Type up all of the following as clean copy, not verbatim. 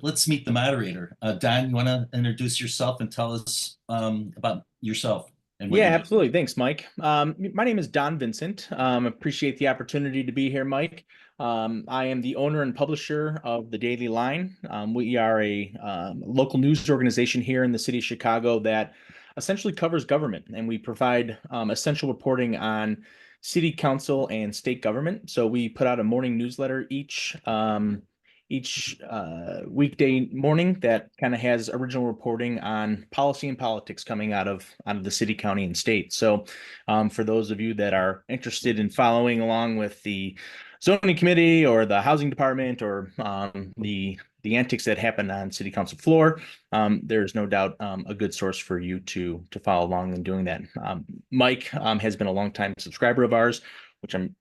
let's meet the moderator. Don, you want to introduce yourself and tell us about yourself and what Yeah, you do? absolutely. Thanks, Mike. My name is Don Vincent. Appreciate the opportunity to be here, Mike. I am the owner and publisher of the Daily Line. We are a local news organization here in the city of Chicago that essentially covers government, and we provide essential reporting on city council and state government. So we put out a morning newsletter each weekday morning that kind of has original reporting on policy and politics coming out of the city, county, and state. So, for those of you that are interested in following along with the zoning committee or the housing department or the antics that happen on city council floor, there's no doubt a good source for you to follow along in doing that. Mike has been a longtime subscriber of ours, which I'm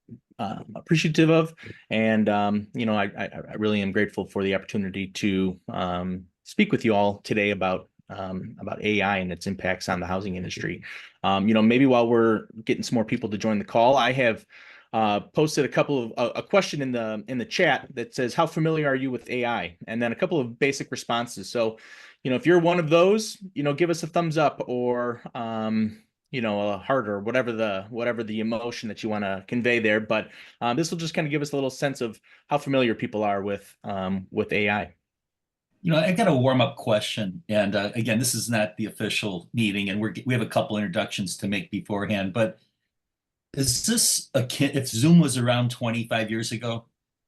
appreciative of. And, I really am grateful for the opportunity to speak with you all today about AI and its impacts on the housing industry. Maybe while we're getting some more people to join the call, I have posted a question in the chat that says, how familiar are you with AI? And then a couple of basic responses. So, if you're one of those, give us a thumbs up or a heart or whatever the emotion that you want to convey there. But this will just kind of give us a little sense of how familiar people are with AI. I got a warm-up question, and again, this is not the official meeting, and we have a couple introductions to make beforehand. But is this if Zoom was around 25 years ago,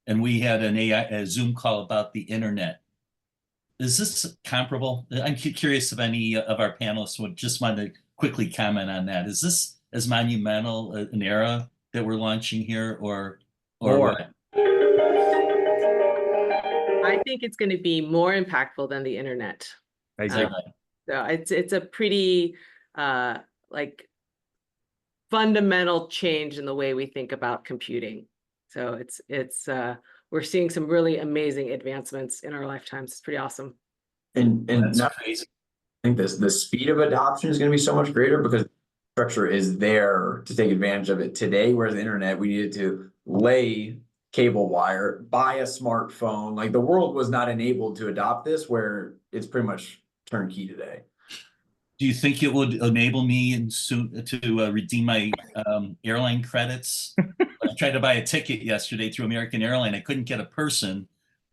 and we had a Zoom call about the internet? Is this comparable? I'm curious if any of our panelists would just want to quickly comment on that. Is this as monumental an era that we're launching here, or More. what? I think it's going to be more impactful than the internet. Exactly. So it's a pretty like fundamental change in the way we think about computing. So it's we're seeing some really amazing advancements in our lifetimes. It's pretty awesome. And That's not, crazy. I think the speed of adoption is going to be so much greater because structure is there to take advantage of it today. Whereas the internet, we needed to lay cable wire, buy a smartphone. Like the world was not enabled to adopt this, where it's pretty much turnkey today. Do you think it would enable me soon to redeem my airline credits? I tried to buy a ticket yesterday through American Airline. I couldn't get a person,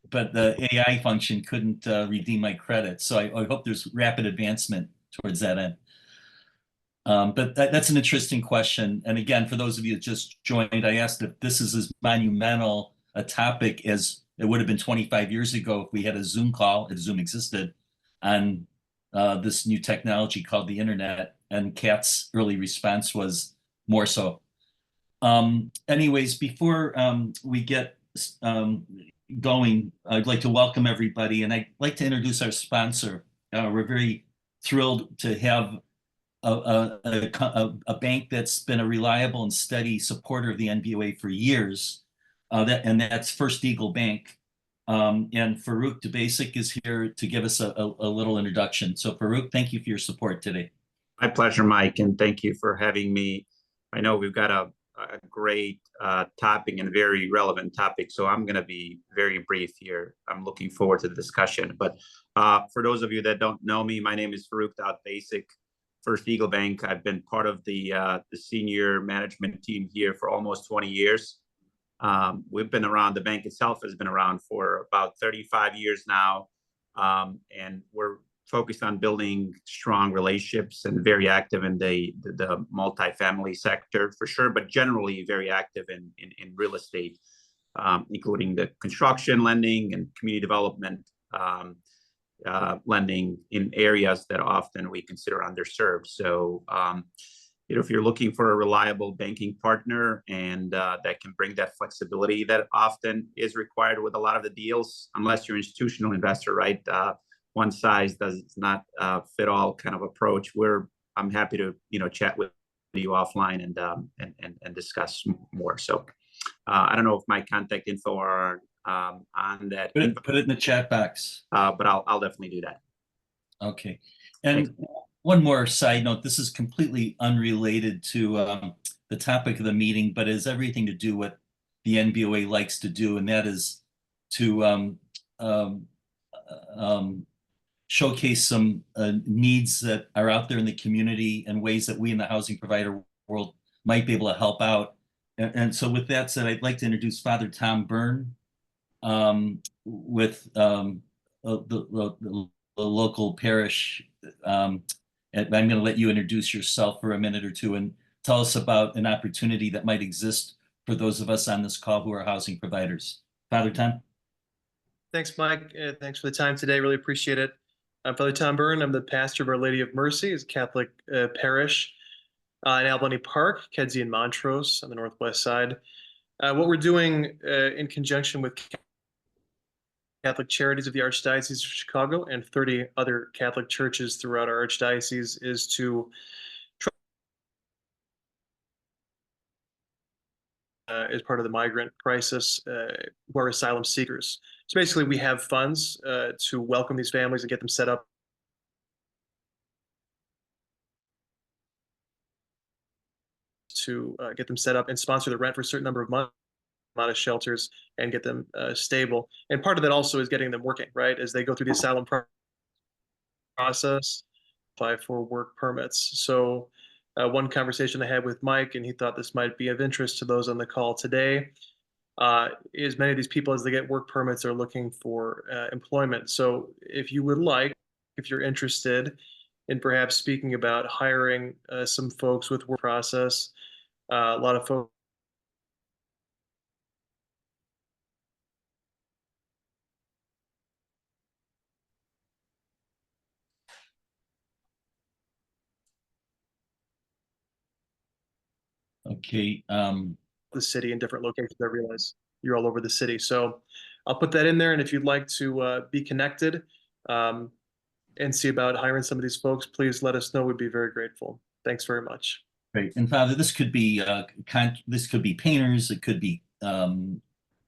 but the AI function couldn't redeem my credits. So I hope there's rapid advancement towards that end. But that's an interesting question. And again, for those of you that just joined, I asked if this is as monumental a topic as it would have been 25 years ago if we had a Zoom call, if Zoom existed, on this new technology called the internet. And Kat's early response was more so. Anyways, before we get going, I'd like to welcome everybody, and I'd like to introduce our sponsor. We're very thrilled to have a bank that's been a reliable and steady supporter of the NBOA for years, and that's First Eagle Bank. And Farouk Dubasic is here to give us a little introduction. So Farouk, thank you for your support today. My pleasure, Mike, and thank you for having me. I know we've got a great topic and very relevant topic, so I'm going to be very brief here. I'm looking forward to the discussion. But for those of you that don't know me, my name is Farouk Dubasic, First Eagle Bank. I've been part of the senior management team here for almost 20 years. We've been around, the bank itself has been around for about 35 years now, and we're focused on building strong relationships and very active in the multifamily sector for sure, but generally very active in real estate, including the construction lending and community development lending in areas that often we consider underserved. So if you're looking for a reliable banking partner and that can bring that flexibility that often is required with a lot of the deals, unless you're an institutional investor, right? One size does not fit all kind of approach. I'm happy to chat with you offline and discuss more. So I don't know if my contact info are on that. Put it in the chat box. But I'll definitely do that. Okay. And one more side note, this is completely unrelated to the topic of the meeting, but it has everything to do with the NBOA likes to do, and that is to showcase some needs that are out there in the community and ways that we in the housing provider world might be able to help out. And so with that said, I'd like to introduce Father Tom Byrne with the local parish. And I'm going to let you introduce yourself for a minute or two and tell us about an opportunity that might exist for those of us on this call who are housing providers. Father Tom? Thanks, Mike. Thanks for the time today. Really appreciate it. I'm Father Tom Byrne. I'm the pastor of Our Lady of Mercy, it's a Catholic parish in Albany Park, Kedzie and Montrose on the northwest side. What we're doing in conjunction with Catholic Charities of the Archdiocese of Chicago and 30 other Catholic churches throughout our archdiocese is to as part of the migrant crisis who are asylum seekers. So basically we have funds to welcome these families and get them set up and sponsor the rent for a certain number of months out of shelters and get them stable. And part of that also is getting them working, right? As they go through the asylum process, apply for work permits. So one conversation I had with Mike, and he thought this might be of interest to those on the call today, is many of these people, as they get work permits, are looking for employment. So if you would like, if you're interested in perhaps speaking about hiring some folks with work process, a lot of folks Okay. the city in different locations. I realize you're all over the city. So I'll put that in there. And if you'd like to be connected and see about hiring some of these folks, please let us know. We'd be very grateful. Thanks very much. Great. And Father, this could be painters, it could be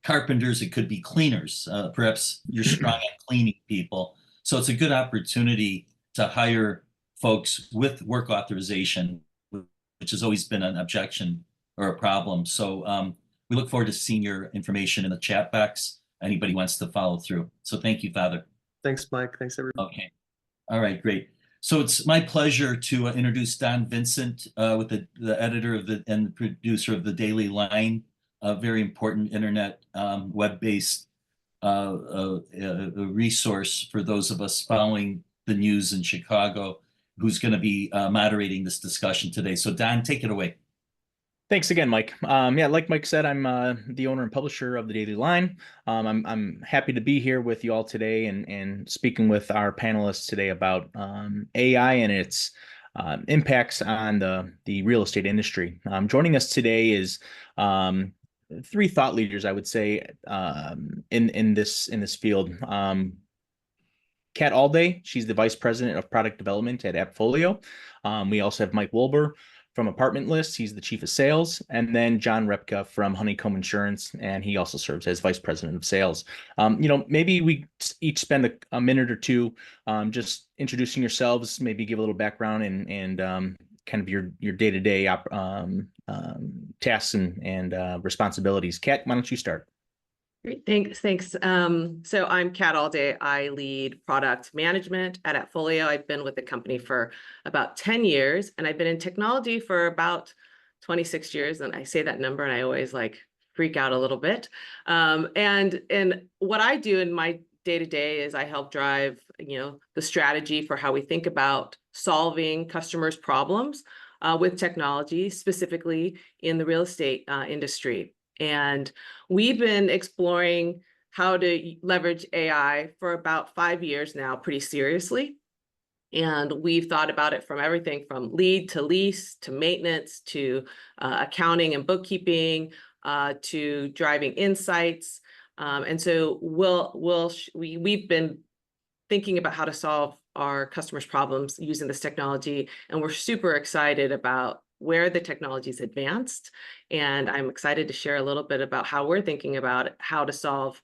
carpenters, it could be cleaners. Perhaps you're strong at cleaning people. So it's a good opportunity to hire folks with work authorization, which has always been an objection or a problem. So we look forward to seeing your information in the chat box. Anybody wants to follow through. So thank you, Father. Thanks, Mike. Thanks, everybody. Okay. All right, great. So it's my pleasure to introduce Don Vincent, with the editor of and the producer of the Daily Line, a very important internet web-based resource for those of us following the news in Chicago, who's going to be moderating this discussion today. So Don, take it away. Thanks again, Mike. Yeah, like Mike said, I'm the owner and publisher of the Daily Line. I'm happy to be here with you all today and speaking with our panelists today about AI and its impacts on the real estate industry. Joining us today is three thought leaders, I would say, in this field. Kat ALLDAY, she's the vice president of product development at AppFolio. We also have Mike Wolber from Apartment List. He's the chief of sales. And then John Repka from Honeycomb Insurance, and he also serves as vice president of sales. Maybe we each spend a minute or two just introducing yourselves, maybe give a little background and kind of your day-to-day tasks and responsibilities. Kat, why don't you start? Great, thanks. So I'm Kat ALLDAY. I lead product management at AppFolio. I've been with the company for about 10 years, and I've been in technology for about 26 years. And I say that number, and I always freak out a little bit. And what I do in my day-to-day is I help drive, the strategy for how we think about solving customers' problems with technology, specifically in the real estate industry. And we've been exploring how to leverage AI for about 5 years now, pretty seriously. And we've thought about it from everything from lead to lease to maintenance to accounting and bookkeeping to driving insights. And so we've been thinking about how to solve our customers' problems using this technology, and we're super excited about where the technology is advanced. And I'm excited to share a little bit about how we're thinking about how to solve,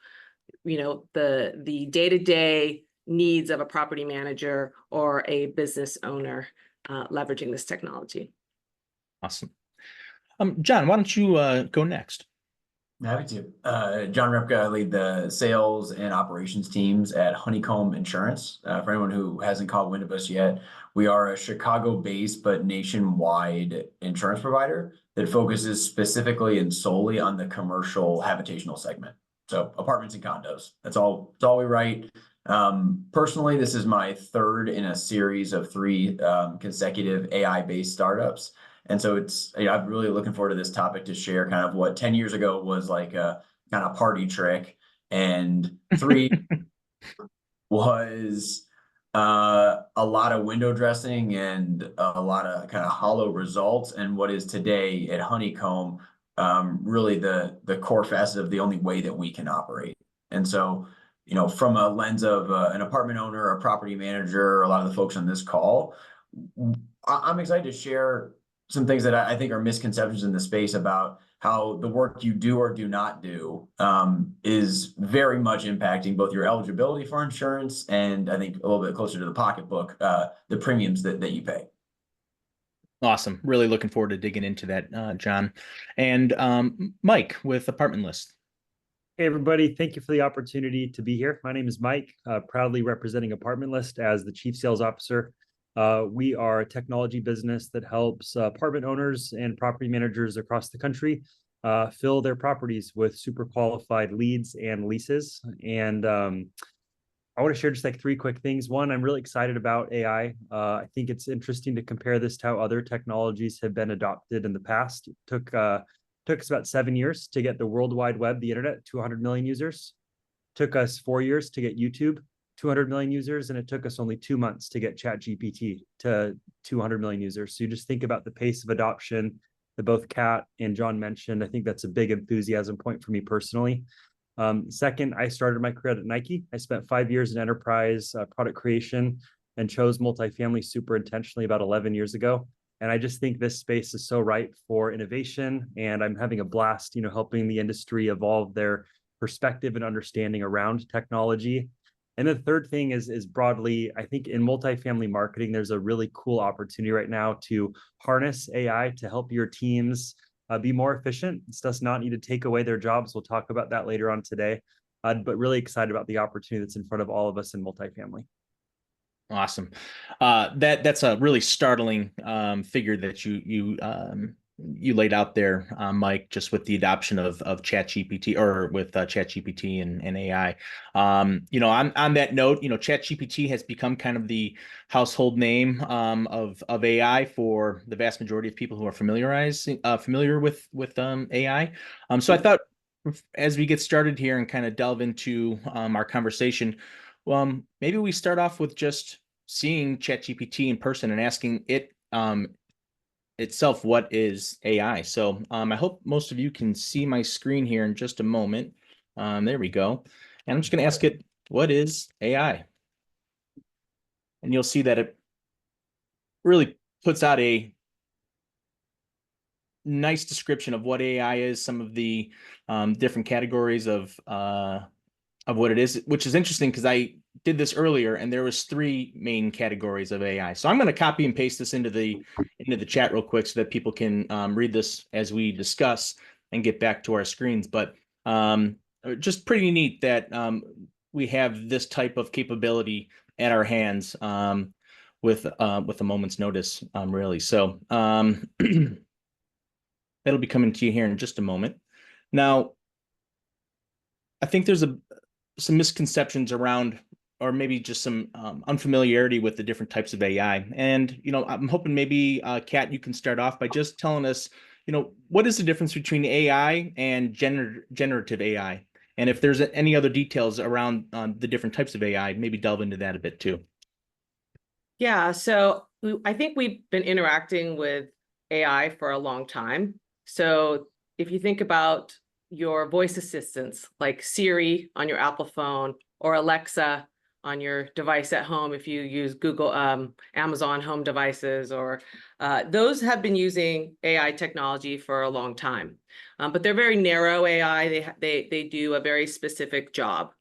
the day-to-day needs of a property manager or a business owner leveraging this technology. Awesome. John, why don't you go next? Happy to. John Repka, I lead the sales and operations teams at Honeycomb Insurance. For anyone who hasn't caught wind of us yet, we are a Chicago-based but nationwide insurance provider that focuses specifically and solely on the commercial habitational segment. So apartments and condos. That's all we write. Personally, this is my third in a series of 3 consecutive AI-based startups. And so I'm really looking forward to this topic to share kind of what 10 years ago was like a kind of party trick, and 3 was a lot of window dressing and a lot of kind of hollow results, and what is today at Honeycomb really the core facet of the only way that we can operate. And so, from a lens of an apartment owner, a property manager, a lot of the folks on this call, I'm excited to share some things that I think are misconceptions in the space about how the work you do or do not do is very much impacting both your eligibility for insurance and, I think, a little bit closer to the pocketbook, the premiums that you pay. Awesome. Really looking forward to digging into that, John. And Mike with Apartment List. Hey, everybody. Thank you for the opportunity to be here. My name is Mike, proudly representing Apartment List as the Chief Sales Officer. We are a technology business that helps apartment owners and property managers across the country fill their properties with super qualified leads and leases. And I want to share just like 3 quick things. One, I'm really excited about AI. I think it's interesting to compare this to how other technologies have been adopted in the past. It took us about 7 years to get the World Wide Web, the internet, to 100 million users. Took us 4 years to get YouTube, 200 million users, and it took us only 2 months to get ChatGPT to 200 million users. So you just think about the pace of adoption that both Kat and John mentioned. I think that's a big enthusiasm point for me personally. Second, I started my career at Nike. I spent 5 years in enterprise product creation and chose multifamily super intentionally about 11 years ago. And I just think this space is so ripe for innovation, and I'm having a blast, helping the industry evolve their perspective and understanding around technology. And the third thing is broadly, I think in multifamily marketing, there's a really cool opportunity right now to harness AI to help your teams be more efficient. This does not need to take away their jobs. We'll talk about that later on today, but really excited about the opportunity that's in front of all of us in multifamily. Awesome. That's a really startling figure that you laid out there, Mike, just with the adoption of ChatGPT, or with ChatGPT and AI. On that note, ChatGPT has become kind of the household name of AI for the vast majority of people who are familiar with AI. So I thought, as we get started here and kind of delve into our conversation, maybe we start off with just seeing ChatGPT in person and asking it itself, what is AI? So I hope most of you can see my screen here in just a moment. There we go. And I'm just going to ask it, what is AI? And you'll see that it really puts out a nice description of what AI is, some of the different categories of what it is, which is interesting because I did this earlier and there was 3 main categories of AI. So I'm going to copy and paste this into the chat real quick so that people can read this as we discuss and get back to our screens. But just pretty neat that we have this type of capability at our hands with a moment's notice, really. So that'll be coming to you here in just a moment. Now, I think there's some misconceptions around, or maybe just some unfamiliarity with the different types of AI. And, I'm hoping maybe, Kat, you can start off by just telling us, what is the difference between AI and generative AI? And if there's any other details around the different types of AI, maybe delve into that a bit too. Yeah, so I think we've been interacting with AI for a long time. So if you think about your voice assistants like Siri on your Apple phone, or Alexa on your device at home if you use Google, Amazon home devices, or those have been using AI technology for a long time. But they're very narrow AI. They do a very specific job.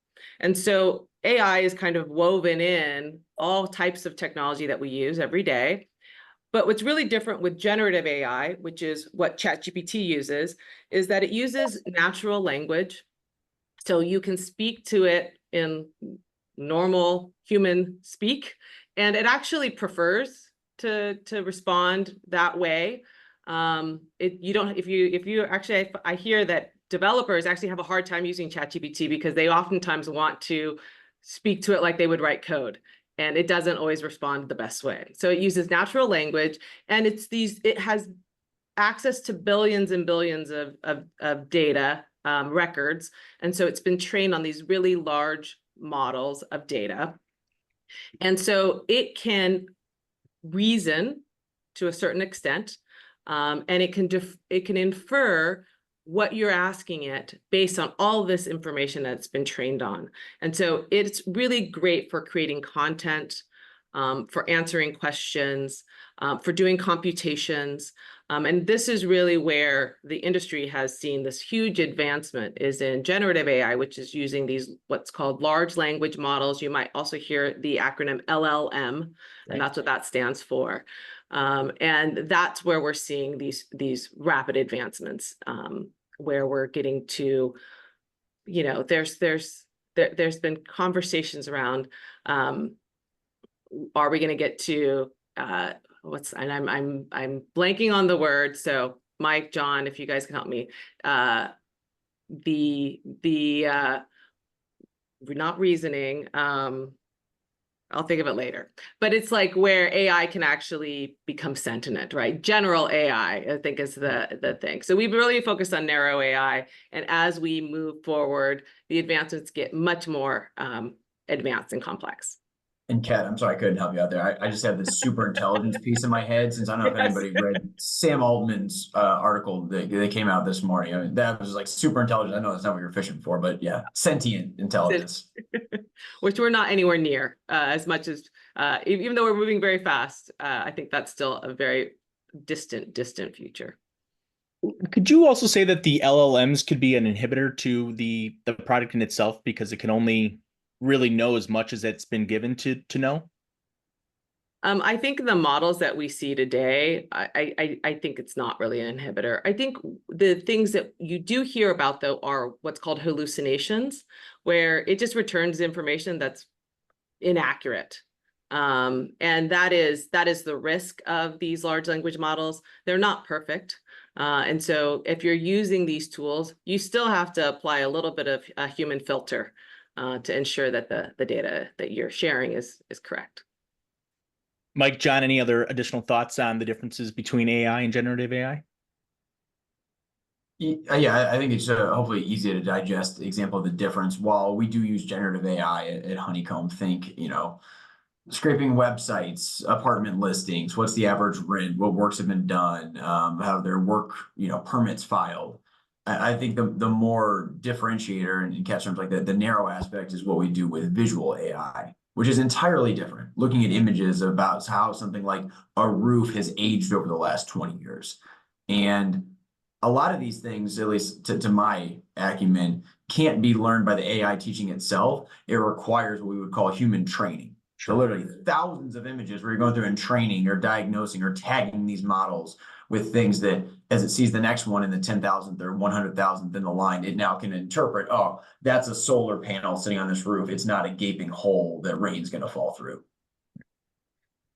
And so AI is kind of woven in all types of technology that we use every day. But what's really different with generative AI, which is what ChatGPT uses, is that it uses natural language. So you can speak to it in normal human speak, and it actually prefers to respond that way. If you actually, I hear that developers actually have a hard time using ChatGPT because they oftentimes want to speak to it like they would write code, and it doesn't always respond the best way. So it uses natural language, and it has access to billions and billions of data records. And so it's been trained on these really large models of data. And so it can reason to a certain extent, and it can infer what you're asking it based on all this information that's been trained on. And so it's really great for creating content, for answering questions, for doing computations. And this is really where the industry has seen this huge advancement, is in generative AI, which is using these what's called large language models. You might also hear the acronym LLM, and that's what that stands for. And that's where we're seeing these rapid advancements, where we're getting to, there's been conversations around, are we going to get to and I'm blanking on the word. So Mike, John, if you guys can help me, not reasoning. I'll think of it later, but it's like where AI can actually become sentient, right? General AI, I think, is the thing. So we've really focused on narrow AI, and as we move forward, the advancements get much more advanced and complex. And Kat, I'm sorry I couldn't help you out there. I just have this super intelligence piece in my head, since I don't know if anybody read Sam Altman's article that they came out this morning. I mean, that was like super intelligent. I know that's not what you're fishing for, but yeah, sentient intelligence. Which we're not anywhere near as much as, even though we're moving very fast, I think that's still a very distant future. Could you also say that the LLMs could be an inhibitor to the product in itself, because it can only really know as much as it's been given to know? I think the models that we see today, I think it's not really an inhibitor. I think the things that you do hear about, though, are what's called hallucinations, where it just returns information that's inaccurate. And that is the risk of these large language models. They're not perfect. And so if you're using these tools, you still have to apply a little bit of a human filter to ensure that the data that you're sharing is correct. Mike, John, any other additional thoughts on the differences between AI and generative AI? Yeah, I think it's hopefully easy to digest example of the difference. While we do use generative AI at Honeycomb, think, scraping websites, apartment listings, what's the average rent, what works have been done, how their work, permits filed. I think the more differentiator and catch terms like that, the narrow aspect is what we do with visual AI, which is entirely different. Looking at images about how something like a roof has aged over the last 20 years. And a lot of these things, at least to my acumen, can't be learned by the AI teaching itself. It requires what we would call human training. So literally thousands of images where you're going through and training or diagnosing or tagging these models with things that, as it sees the next one in the 10,000th or 100,000th in the line, it now can interpret, oh, that's a solar panel sitting on this roof. It's not a gaping hole that rain's going to fall through.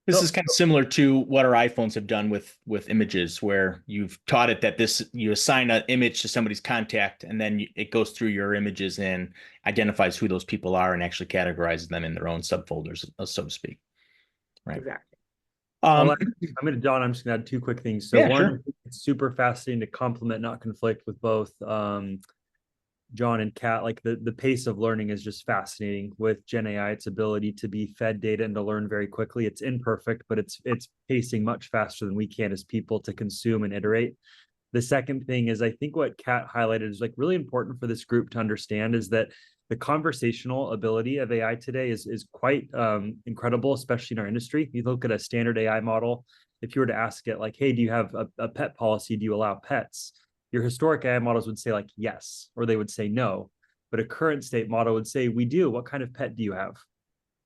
This is kind of similar to what our iPhones have done with images, where you've taught it that you assign an image to somebody's contact, and then it goes through your images and identifies who those people are and actually categorizes them in their own subfolders, so to speak. Right. Exactly. I'm just going to add two quick things. So yeah, one, sure. It's super fascinating to complement, not conflict with both John and Kat. Like the pace of learning is just fascinating with Gen AI. Its ability to be fed data and to learn very quickly. It's imperfect, but it's pacing much faster than we can as people to consume and iterate. The second thing is, I think what Kat highlighted is like really important for this group to understand, is that the conversational ability of AI today is quite incredible, especially in our industry. If you look at a standard AI model, if you were to ask it like, hey, do you have a pet policy? Do you allow pets? Your historic AI models would say like, yes, or they would say no. But a current state model would say, we do. What kind of pet do you have?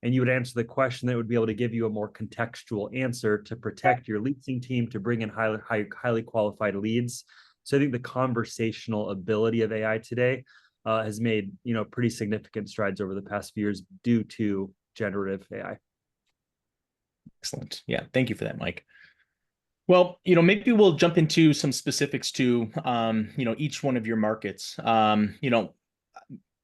and you would answer the question that would be able to give you a more contextual answer to protect your leasing team, to bring in highly qualified leads. So I think the conversational ability of AI today has made, pretty significant strides over the past few years due to generative AI. Excellent. Yeah. Thank you for that, Mike. Well, maybe we'll jump into some specifics to, each one of your markets.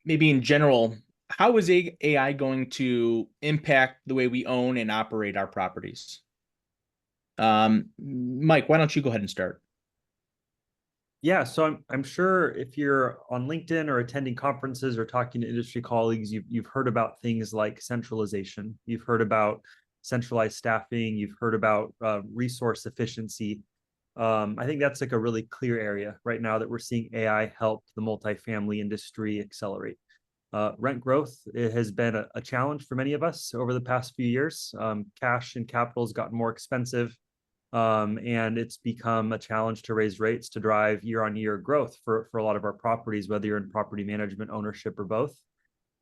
Maybe in general, how is AI going to impact the way we own and operate our properties? Mike, why don't you go ahead and start? Yeah, so I'm sure if you're on LinkedIn or attending conferences or talking to industry colleagues, you've heard about things like centralization. You've heard about centralized staffing. You've heard about resource efficiency. I think that's like a really clear area right now that we're seeing AI help the multifamily industry accelerate. Rent growth, it has been a challenge for many of us over the past few years. Cash and capital has gotten more expensive. And it's become a challenge to raise rates to drive year-on-year growth for a lot of our properties, whether you're in property management, ownership, or both.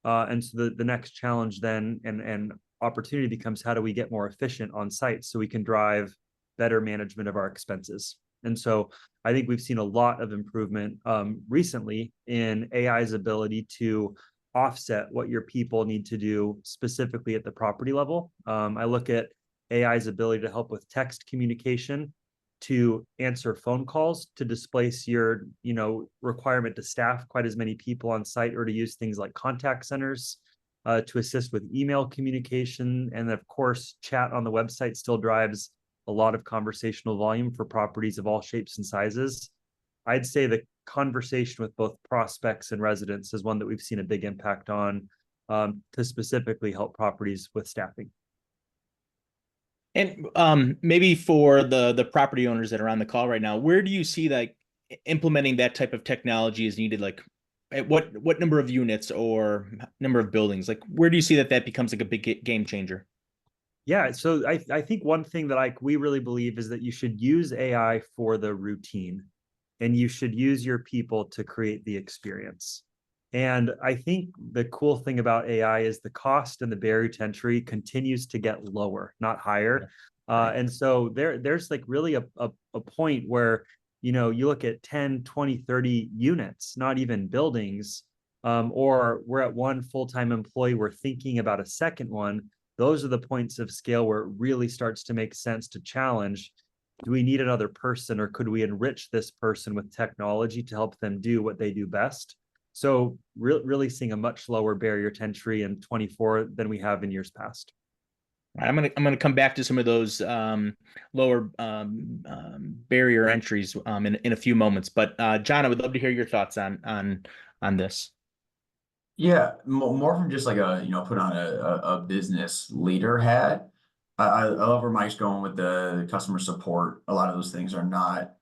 And so the next challenge then and opportunity becomes, how do we get more efficient on site so we can drive better management of our expenses? And so I think we've seen a lot of improvement recently in AI's ability to offset what your people need to do specifically at the property level. I look at AI's ability to help with text communication, to answer phone calls, to displace your, requirement to staff quite as many people on site, or to use things like contact centers, to assist with email communication. And of course, chat on the website still drives a lot of conversational volume for properties of all shapes and sizes. I'd say the conversation with both prospects and residents is one that we've seen a big impact on, to specifically help properties with staffing. And maybe for the property owners that are on the call right now, where do you see like implementing that type of technology is needed? Like at what number of units or number of buildings? Like where do you see that becomes like a big game changer? Yeah, so I think one thing that we really believe is that you should use AI for the routine, and you should use your people to create the experience. And I think the cool thing about AI is the cost and the barrier to entry continues to get lower, not higher. And so there's like really a point where, you look at 10, 20, 30 units, not even buildings, or we're at one full-time employee, we're thinking about a second one. Those are the points of scale where it really starts to make sense to challenge. Do we need another person, or could we enrich this person with technology to help them do what they do best? So really seeing a much lower barrier to entry in 24 than we have in years past. I'm gonna come back to some of those lower barrier entries in a few moments. But John, I would love to hear your thoughts on this. Yeah, more from just like put on a business leader hat. I love where Mike's going with the customer support. A lot of those things are not,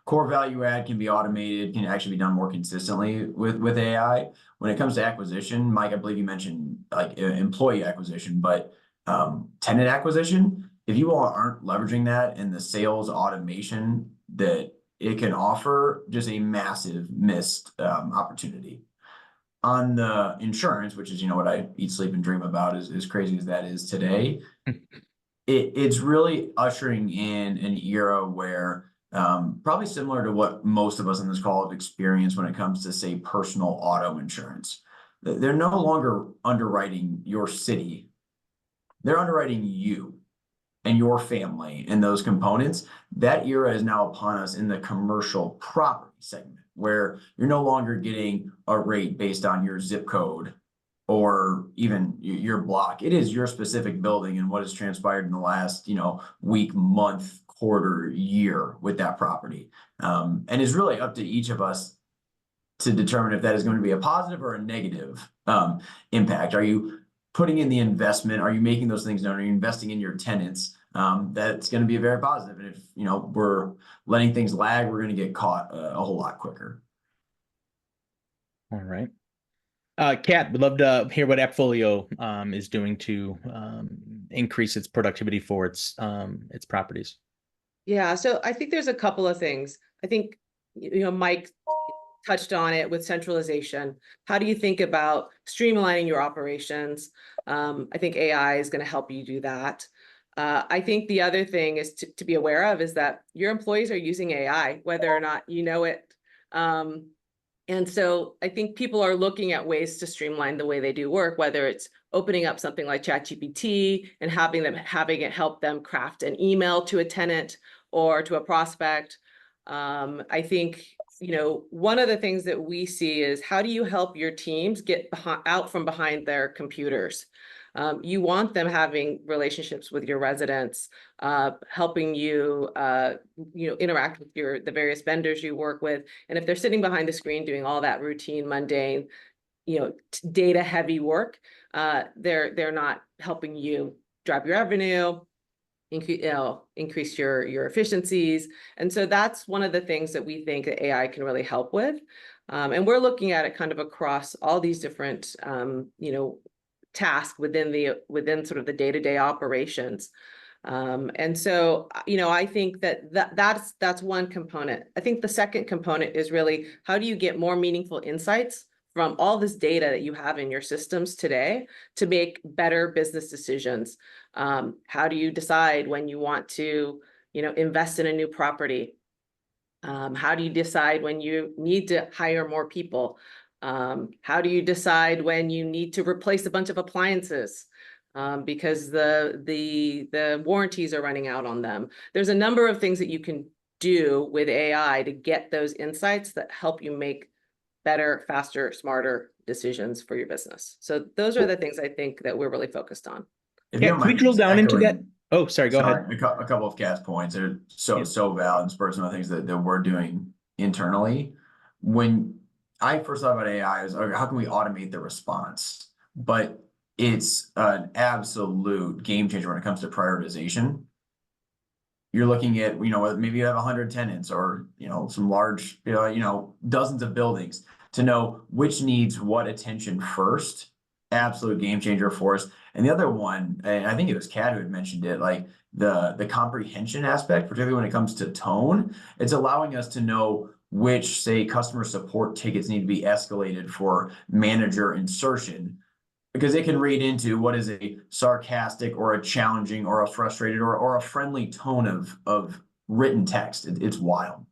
core value add, can be automated, can actually be done more consistently with AI. When it comes to acquisition, Mike, I believe you mentioned like employee acquisition, but tenant acquisition, if you all aren't leveraging that and the sales automation that it can offer, just a massive missed opportunity. On the insurance, which is, what I eat, sleep, and dream about, as crazy as that is today, it's really ushering in an era where probably similar to what most of us on this call have experienced when it comes to, say, personal auto insurance. They're no longer underwriting your city. They're underwriting you and your family and those components. That era is now upon us in the commercial property segment, where you're no longer getting a rate based on your zip code or even your block. It is your specific building and what has transpired in the last, week, month, quarter, year with that property. And it's really up to each of us to determine if that is going to be a positive or a negative impact. Are you putting in the investment? Are you making those things known? Are you investing in your tenants? That's going to be a very positive. And if, we're letting things lag, we're going to get caught a whole lot quicker. All right. Kat, would love to hear what AppFolio is doing to increase its productivity for its properties. Yeah, so I think there's a couple of things. I think, Mike touched on it with centralization. How do you think about streamlining your operations? I think AI is going to help you do that. I think the other thing is to be aware of is that your employees are using AI, whether or not you know it. And so I think people are looking at ways to streamline the way they do work, whether it's opening up something like ChatGPT and having it help them craft an email to a tenant or to a prospect. I think, one of the things that we see is how do you help your teams get out from behind their computers? You want them having relationships with your residents, helping you, interact with the various vendors you work with. And if they're sitting behind the screen doing all that routine, mundane, data heavy work, they're not helping you drive your revenue, increase your efficiencies. And so that's one of the things that we think that AI can really help with. And we're looking at it kind of across all these different, tasks within sort of the day-to-day operations. And so, I think that's one component. I think the second component is really how do you get more meaningful insights from all this data that you have in your systems today to make better business decisions? How do you decide when you want to, invest in a new property? How do you decide when you need to hire more people? How do you decide when you need to replace a bunch of appliances because the warranties are running out on them? There's a number of things that you can do with AI to get those insights that help you make better, faster, smarter decisions for your business. So those are the things I think that we're really focused on. Can we drill down into that? Oh, sorry, go ahead. A couple of Kat's points are so valid and spurs some of the things that we're doing internally. When I first thought about AI, is how can we automate the response? But it's an absolute game changer when it comes to prioritization. You're looking at, maybe you have 100 tenants or, some large, dozens of buildings to know which needs what attention first. Absolute game changer for us. And the other one, and I think it was Kat who had mentioned it, like the comprehension aspect, particularly when it comes to tone, it's allowing us to know which, say, customer support tickets need to be escalated for manager insertion, because it can read into what is a sarcastic or a challenging or a frustrated or a friendly tone of written text. It's wild.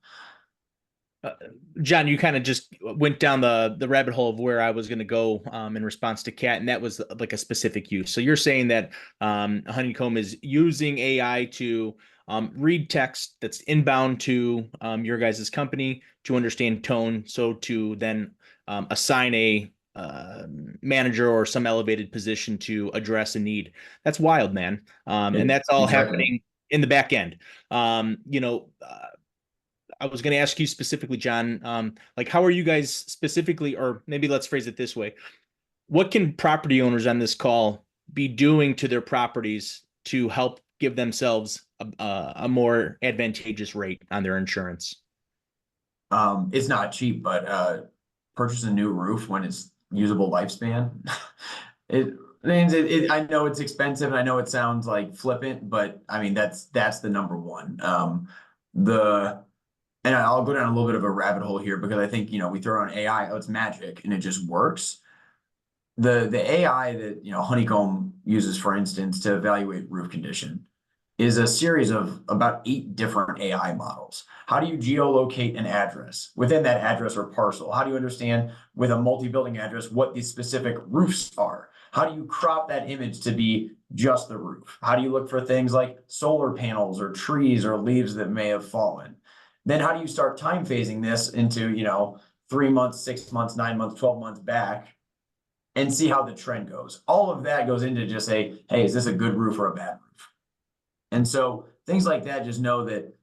John, you kind of just went down the rabbit hole of where I was going to go in response to Kat, and that was like a specific use. So you're saying that Honeycomb is using AI to read text that's inbound to your guys' company to understand tone, so to then assign a manager or some elevated position to address a need. That's wild, man. And that's all happening in the back end. I was going to ask you specifically, John, like how are you guys specifically, or maybe let's phrase it this way. What can property owners on this call be doing to their properties to help give themselves a more advantageous rate on their insurance? It's not cheap, but purchase a new roof when it's usable lifespan. It means I know it's expensive and I know it sounds like flippant, but I mean, that's the number one. And I'll go down a little bit of a rabbit hole here because I think, we throw on AI, it's magic and it just works. The AI that, Honeycomb uses, for instance, to evaluate roof condition is a series of about 8 different AI models. How do you geolocate an address within that address or parcel? How do you understand with a multi-building address what these specific roofs are? How do you crop that image to be just the roof? How do you look for things like solar panels or trees or leaves that may have fallen? Then how do you start time phasing this into, 3 months, 6 months, 9 months, 12 months back and see how the trend goes? All of that goes into just say, hey, is this a good roof or a bad roof? And so things like that, just know that,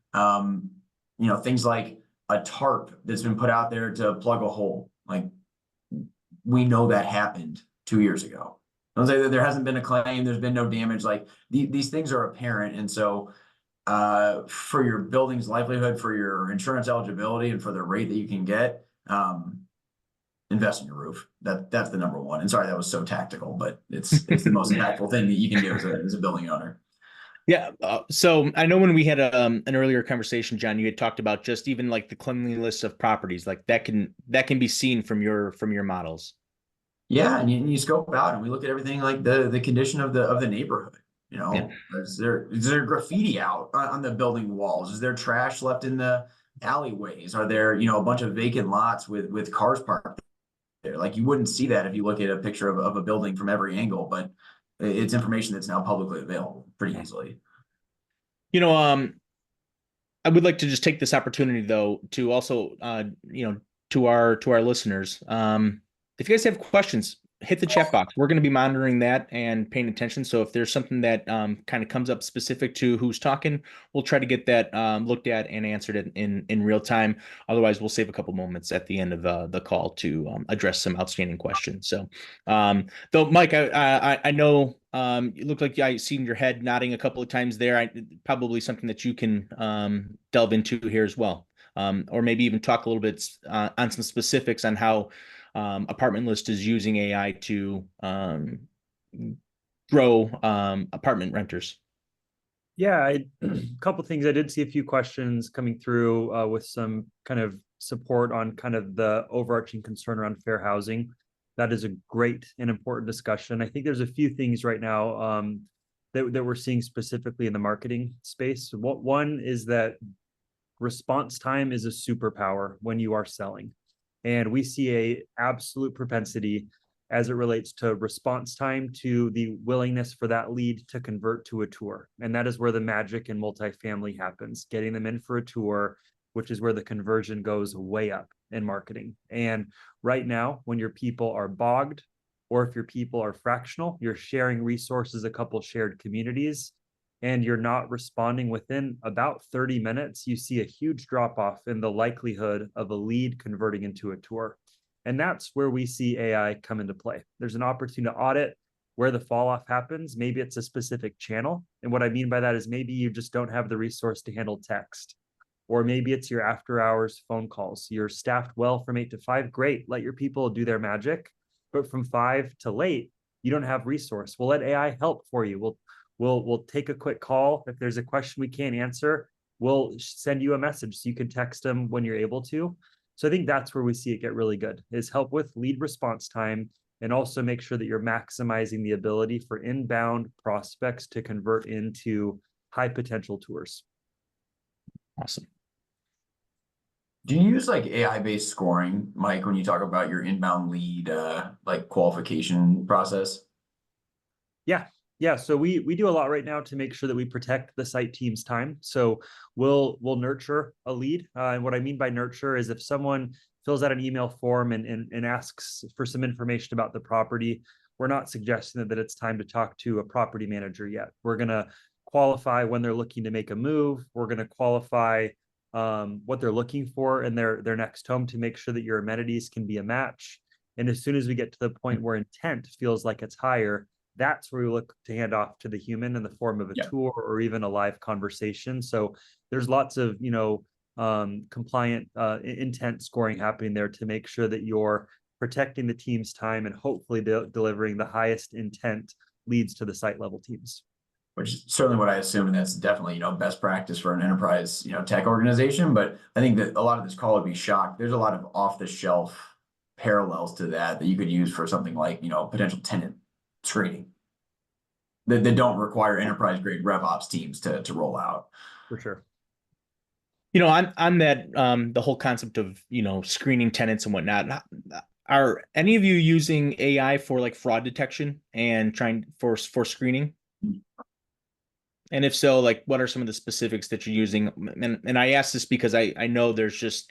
things like a tarp that's been put out there to plug a hole, like we know that happened 2 years ago. Don't say that there hasn't been a claim, there's been no damage. Like these things are apparent. And so for your building's livelihood, for your insurance eligibility, and for the rate that you can get, invest in your roof. That's the number one. And sorry, that was so tactical, but it's the most impactful thing that you can do as a building owner. Yeah. So I know when we had an earlier conversation, John, you had talked about just even like the cleanliness of properties, like that can be seen from your models. Yeah, and you scope out and we look at everything like the condition of the neighborhood. You Yeah. know, is there graffiti out on the building walls? Is there trash left in the alleyways? Are there, a bunch of vacant lots with cars parked there? Like you wouldn't see that if you look at a picture of a building from every angle, but it's information that's now publicly available pretty easily. You know, I would like to just take this opportunity though to also to our listeners. If you guys have questions, hit the chat box. We're going to be monitoring that and paying attention. So if there's something that kind of comes up specific to who's talking, we'll try to get that looked at and answered in real time. Otherwise, we'll save a couple moments at the end of the call to address some outstanding questions. So, though, Mike, I know you look like I seen your head nodding a couple of times there. Probably something that you can delve into here as well, or maybe even talk a little bit on some specifics on how Apartment List is using AI to grow apartment renters. Yeah, a couple things. I did see a few questions coming through with some kind of support on kind of the overarching concern around fair housing. That is a great and important discussion. I think there's a few things right now that we're seeing specifically in the marketing space. One is that response time is a superpower when you are selling. And we see a absolute propensity as it relates to response time to the willingness for that lead to convert to a tour. And that is where the magic in multifamily happens, getting them in for a tour, which is where the conversion goes way up in marketing. And right now, when your people are bogged, or if your people are fractional, you're sharing resources, a couple shared communities, and you're not responding within about 30 minutes, you see a huge drop off in the likelihood of a lead converting into a tour. And that's where we see AI come into play. There's an opportunity to audit where the fall off happens. Maybe it's a specific channel. And what I mean by that is maybe you just don't have the resource to handle text. Or maybe it's your after hours phone calls. You're staffed well from 8 to 5. Great. Let your people do their magic. But from 5 to late, you don't have resource. We'll let AI help for you. We'll take a quick call. If there's a question we can't answer, we'll send you a message so you can text them when you're able to. So I think that's where we see it get really good, is help with lead response time and also make sure that you're maximizing the ability for inbound prospects to convert into high potential tours. Awesome. Do you use like AI-based scoring, Mike, when you talk about your inbound lead like qualification process? Yeah, so we do a lot right now to make sure that we protect the site team's time. So we'll nurture a lead. And what I mean by nurture is if someone fills out an email form and asks for some information about the property, we're not suggesting that it's time to talk to a property manager yet. We're going to qualify when they're looking to make a move. We're going to qualify what they're looking for in their next home to make sure that your amenities can be a match. And as soon as we get to the point where intent feels like it's higher, that's where we look to hand off to the human in the form of a tour or even a live conversation. So there's lots of, compliant intent scoring happening there to make sure that you're protecting the team's time and hopefully delivering the highest intent leads to the site level teams. Which is certainly what I assume, and that's definitely, best practice for an enterprise, tech organization. But I think that a lot of this call would be shocked. There's a lot of off-the-shelf parallels to that you could use for something like, potential tenant screening that don't require enterprise grade RevOps teams to roll out. For sure. On that, the whole concept of, screening tenants and whatnot, are any of you using AI for like fraud detection and trying for screening? And if so, like, what are some of the specifics that you're using? And I ask this because I know there's just,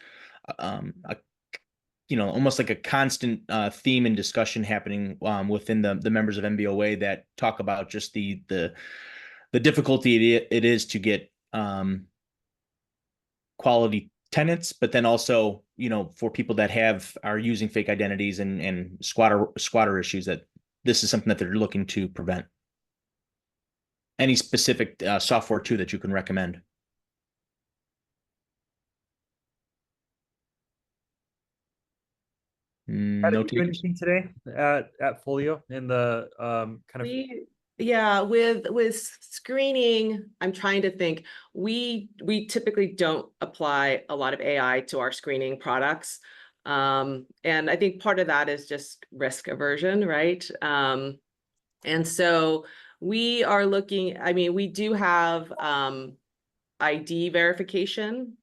almost like a constant theme and discussion happening within the members of NBOA that talk about just the difficulty it is to get quality tenants, but then also, for people that are using fake identities and squatter issues, that this is something that they're looking to prevent. Any specific software too that you can recommend? No, anything today at Folio in the kind of Yeah, with screening, I'm trying to think. We typically don't apply a lot of AI to our screening products. And I think part of that is just risk aversion, right? And so we are looking, I mean, we do have ID verification.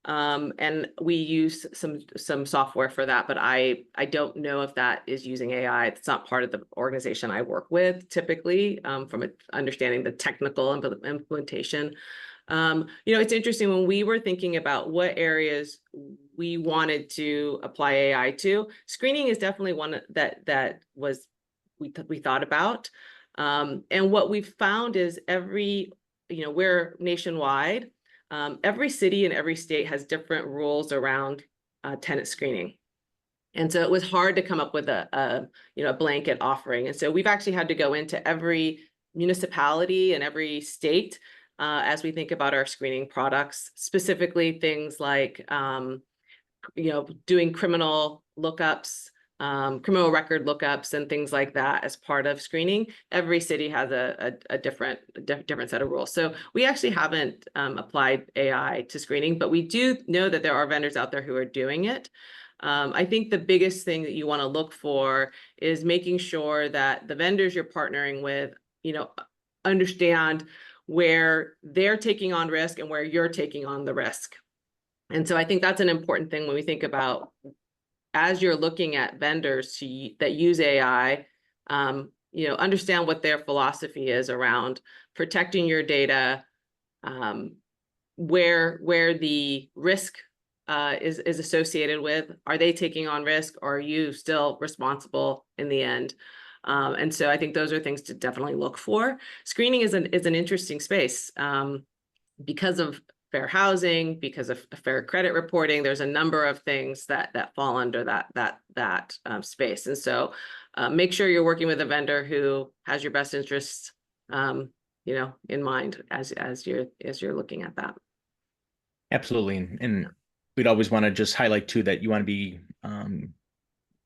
And we use some software for that, but I don't know if that is using AI. It's not part of the organization I work with typically, from understanding the technical implementation. It's interesting when we were thinking about what areas we wanted to apply AI to. Screening is definitely one that was we thought about. And what we've found is we're nationwide. Every city and every state has different rules around tenant screening. And so it was hard to come up with a blanket offering. And so we've actually had to go into every municipality and every state as we think about our screening products, specifically things like doing criminal lookups, criminal record lookups and things like that as part of screening. Every city has a different set of rules. So we actually haven't applied AI to screening, but we do know that there are vendors out there who are doing it. I think the biggest thing that you want to look for is making sure that the vendors you're partnering with, understand where they're taking on risk and where you're taking on the risk. And so I think that's an important thing when we think about, as you're looking at vendors that use AI, understand what their philosophy is around protecting your data, where the risk is associated with. Are they taking on risk, or are you still responsible in the end? And so I think those are things to definitely look for. Screening is an interesting space because of fair housing, because of fair credit reporting. There's a number of things that fall under that space. And so make sure you're working with a vendor who has your best interests in mind as you're looking at that. Absolutely. And we'd always want to just highlight too that you want to be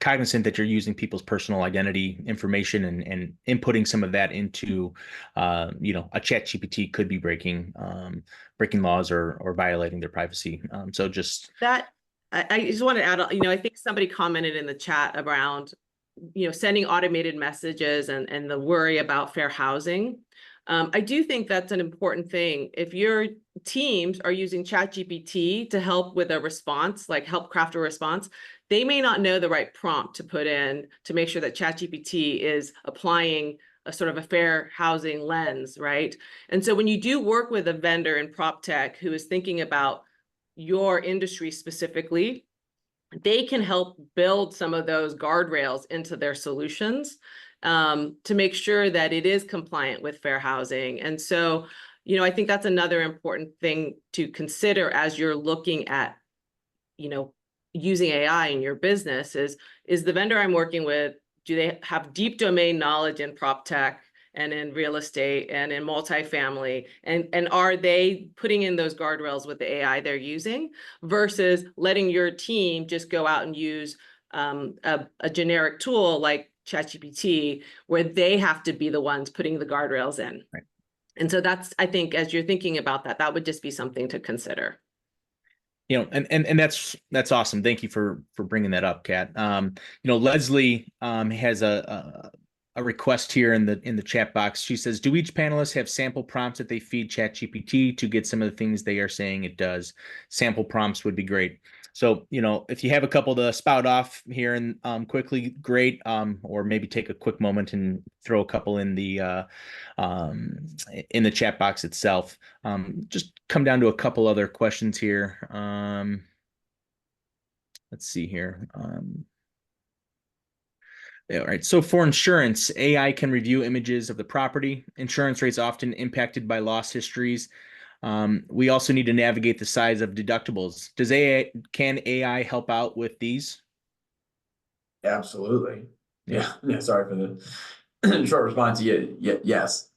cognizant that you're using people's personal identity information and inputting some of that into, a ChatGPT could be breaking laws or violating their privacy. So just that, I just want to add, I think somebody commented in the chat around, sending automated messages and the worry about fair housing. I do think that's an important thing. If your teams are using ChatGPT to help with a response, like help craft a response, they may not know the right prompt to put in to make sure that ChatGPT is applying a sort of a fair housing lens, right? And so when you do work with a vendor in prop tech who is thinking about your industry specifically, they can help build some of those guardrails into their solutions to make sure that it is compliant with fair housing. And so, I think that's another important thing to consider as you're looking at, using AI in your business is the vendor I'm working with, do they have deep domain knowledge in prop tech and in real estate and in multifamily? And are they putting in those guardrails with the AI they're using versus letting your team just go out and use a generic tool like ChatGPT, where they have to be the ones putting the guardrails in. Right. And so that's, I think, as you're thinking about that would just be something to consider. And that's awesome. Thank you for bringing that up, Kat. Leslie has a request here in the chat box. She says, do each panelist have sample prompts that they feed ChatGPT to get some of the things they are saying it does? Sample prompts would be great. So, if you have a couple to spout off here and quickly, great. Or maybe take a quick moment and throw a couple in the chat box itself. Just come down to a couple other questions here. Let's see here. All right. So for insurance, AI can review images of the property. Insurance rates often impacted by loss histories. We also need to navigate the size of deductibles. Can AI help out with these? Absolutely. Yeah. Sorry for the short response. Yes.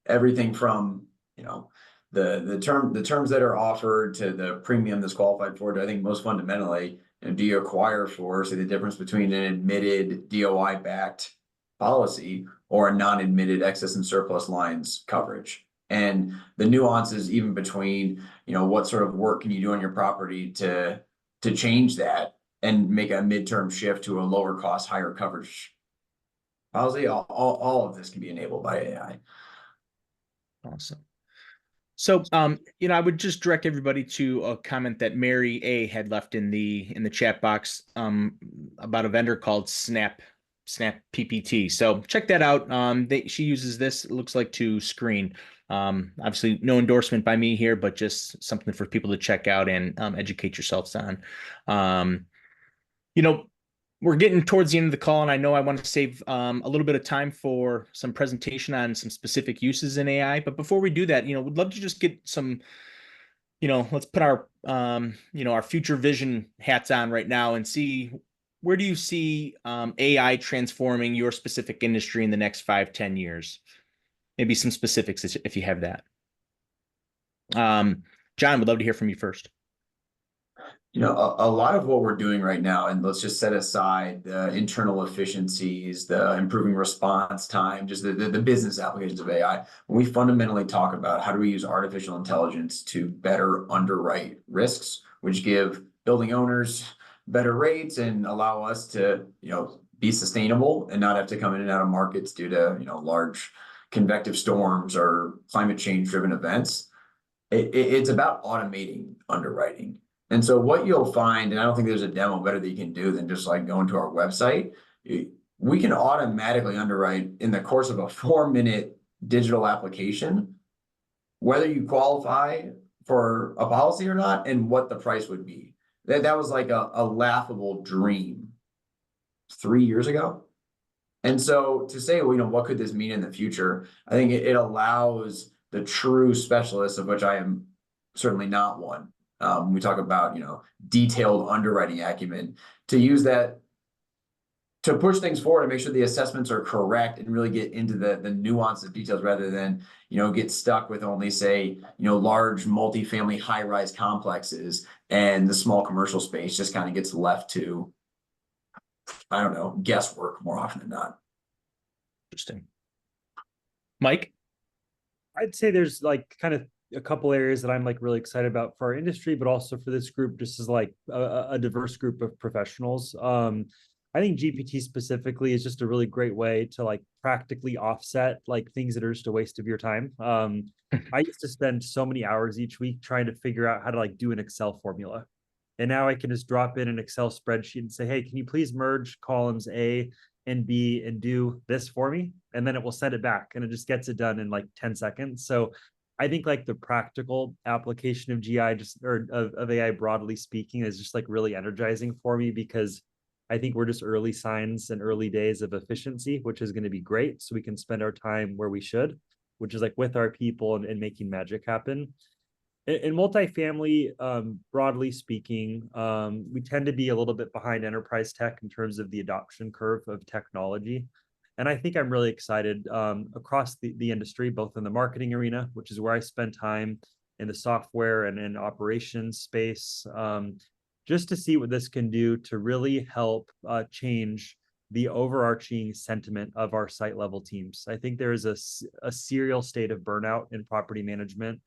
Everything from, the terms that are offered to the premium that's qualified for, to, I think most fundamentally, do you acquire for, say, the difference between an admitted DOI backed policy or a non-admitted excess and surplus lines coverage. And the nuances even between, what sort of work can you do on your property to change that and make a midterm shift to a lower cost, higher coverage policy. All of this can be enabled by AI. Awesome. So, I would just direct everybody to a comment that Mary A had left in the chat box, about a vendor called Snap PPT. So check that out. She uses this, it looks like, to screen. Obviously no endorsement by me here, but just something for people to check out and educate yourselves on. We're getting towards the end of the call, and I know I want to save a little bit of time for some presentation on some specific uses in AI. But before we do that, we'd love to just get some, let's put our, our future vision hats on right now and see, where do you see AI transforming your specific industry in the next 5-10 years? Maybe some specifics if you have that. John, would love to hear from you first. A lot of what we're doing right now, and let's just set aside the internal efficiencies, the improving response time, just the business applications of AI. When we fundamentally talk about how do we use artificial intelligence to better underwrite risks, which give building owners better rates and allow us to, be sustainable and not have to come in and out of markets due to, large convective storms or climate change driven events. It's about automating underwriting. And so what you'll find, and I don't think there's a demo better that you can do than just like going to our website, we can automatically underwrite in the course of a 4-minute digital application, whether you qualify for a policy or not, and what the price would be. That was like a laughable dream 3 years ago. And so to say, well, what could this mean in the future? I think it allows the true specialists, of which I am certainly not one, when we talk about, detailed underwriting acumen, to use that to push things forward and make sure the assessments are correct and really get into the nuance of details rather than, get stuck with only, say, large multifamily high-rise complexes, and the small commercial space just kind of gets left to, I don't know, guesswork more often than not. Interesting. Mike? I'd say there's like kind of a couple areas that I'm like really excited about for our industry, but also for this group, just as like a diverse group of professionals. I think GPT specifically is just a really great way to like practically offset like things that are just a waste of your time. I used to spend so many hours each week trying to figure out how to like do an Excel formula. And now I can just drop in an Excel spreadsheet and say, hey, can you please merge columns A and B and do this for me? And then it will send it back and it just gets it done in like 10 seconds. So I think like the practical application of GI of AI broadly speaking is just like really energizing for me, because I think we're just early signs and early days of efficiency, which is going to be great. So we can spend our time where we should, which is like with our people and making magic happen. In multifamily, broadly speaking, we tend to be a little bit behind enterprise tech in terms of the adoption curve of technology. And I think I'm really excited across the industry, both in the marketing arena, which is where I spend time, in the software and in operations space, just to see what this can do to really help change the overarching sentiment of our site level teams. I think there is a serial state of burnout in property management.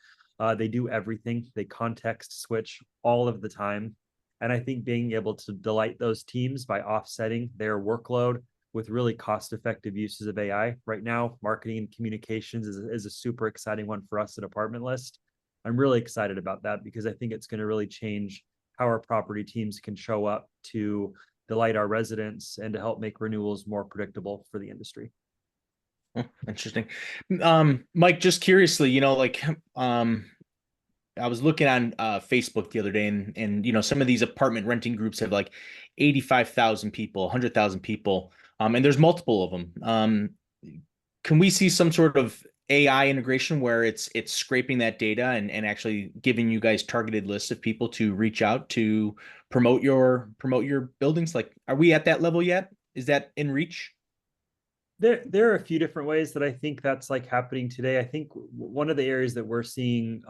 They do everything. They context switch all of the time. And I think being able to delight those teams by offsetting their workload with really cost-effective uses of AI. Right now, marketing and communications is a super exciting one for us at Apartment List. I'm really excited about that because I think it's going to really change how our property teams can show up to delight our residents and to help make renewals more predictable for the industry. Interesting. Mike, just curiously, I was looking on Facebook the other day, and some of these apartment renting groups have like 85,000 people, 100,000 people, and there's multiple of them. Can we see some sort of AI integration where it's scraping that data and actually giving you guys targeted lists of people to reach out to promote your buildings? Like, are we at that level yet? Is that in reach? There are a few different ways that I think that's like happening today. I think one of the areas that we're seeing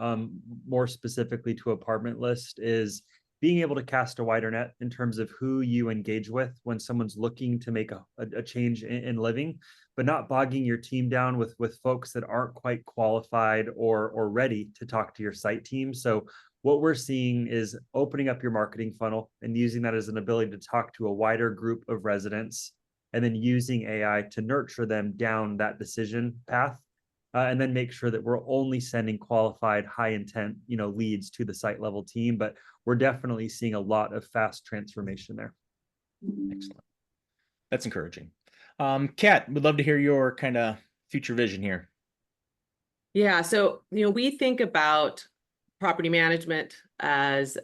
more specifically to Apartment List is being able to cast a wider net in terms of who you engage with when someone's looking to make a change in living, but not bogging your team down with folks that aren't quite qualified or ready to talk to your site team. So what we're seeing is opening up your marketing funnel and using that as an ability to talk to a wider group of residents, and then using AI to nurture them down that decision path. And then make sure that we're only sending qualified, high intent, leads to the site level team. But we're definitely seeing a lot of fast transformation there. Excellent. That's encouraging. Kat, would love to hear your kind of future vision here. Yeah, so we think about property management as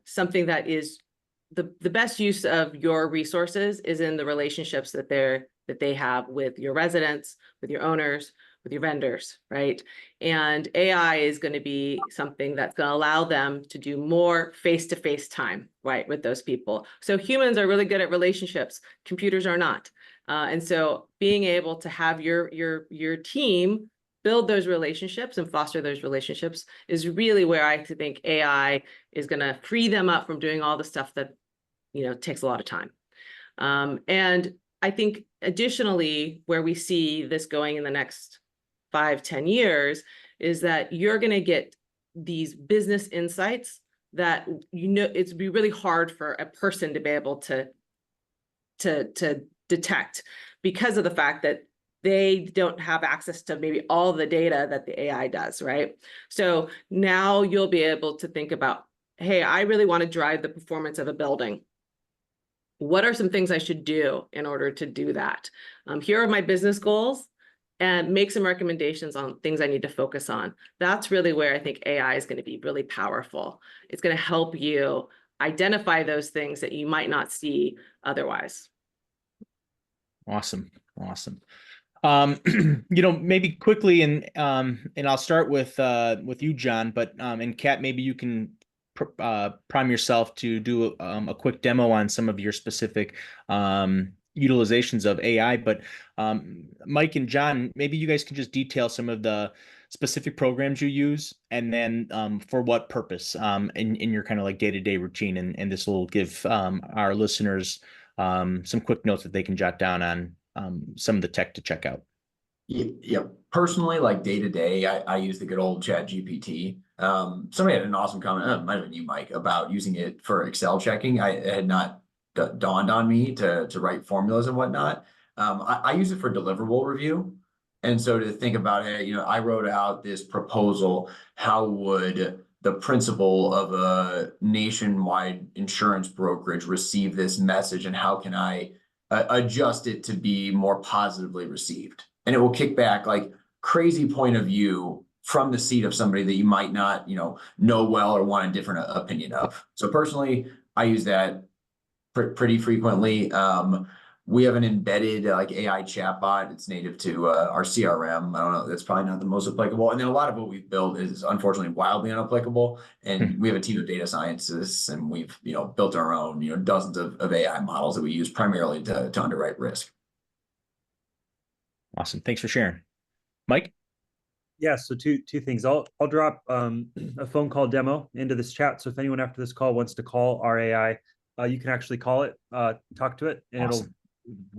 something that is the best use of your resources is in the relationships that they have with your residents, with your owners, with your vendors, right? And AI is going to be something that's going to allow them to do more face-to-face time, right, with those people. So humans are really good at relationships, computers are not. And so being able to have your team build those relationships and foster those relationships is really where I think AI is going to free them up from doing all the stuff that takes a lot of time. And I think additionally, where we see this going in the next 5-10 years is that you're going to get these business insights that it's be really hard for a person to be able to detect, because of the fact that they don't have access to maybe all the data that the AI does, right? So now you'll be able to think about, hey, I really want to drive the performance of a building. What are some things I should do in order to do that? Here are my business goals, and make some recommendations on things I need to focus on. That's really where I think AI is going to be really powerful. It's going to help you identify those things that you might not see otherwise. Awesome. Maybe quickly, and I'll start with you, John, but and Kat, maybe you can prime yourself to do a quick demo on some of your specific utilizations of AI. But Mike and John, maybe you guys can just detail some of the specific programs you use, and then for what purpose in your kind of like day-to-day routine. And this will give our listeners some quick notes that they can jot down on some of the tech to check out. Yeah. Personally, like day to day, I use the good old Chat GPT. Somebody had an awesome comment, might have been you, Mike, about using it for Excel checking. It had not dawned on me to write formulas and whatnot. I use it for deliverable review. And so to think about it, I wrote out this proposal. How would the principal of a nationwide insurance brokerage receive this message, and how can I adjust it to be more positively received? And it will kick back like crazy point of view from the seat of somebody that you might not, know well or want a different opinion of. So personally, I use that pretty frequently. We have an embedded like AI chatbot. It's native to our CRM. I don't know. That's probably not the most applicable. And then a lot of what we've built is unfortunately wildly unapplicable. And we have a team of data scientists, and we've built our own dozens of AI models that we use primarily to underwrite risk. Awesome. Thanks for sharing. Mike? Yeah, so two things. I'll drop a phone call demo into this chat. So if anyone after this call wants to call our AI, you can actually call it, talk to it, and Awesome.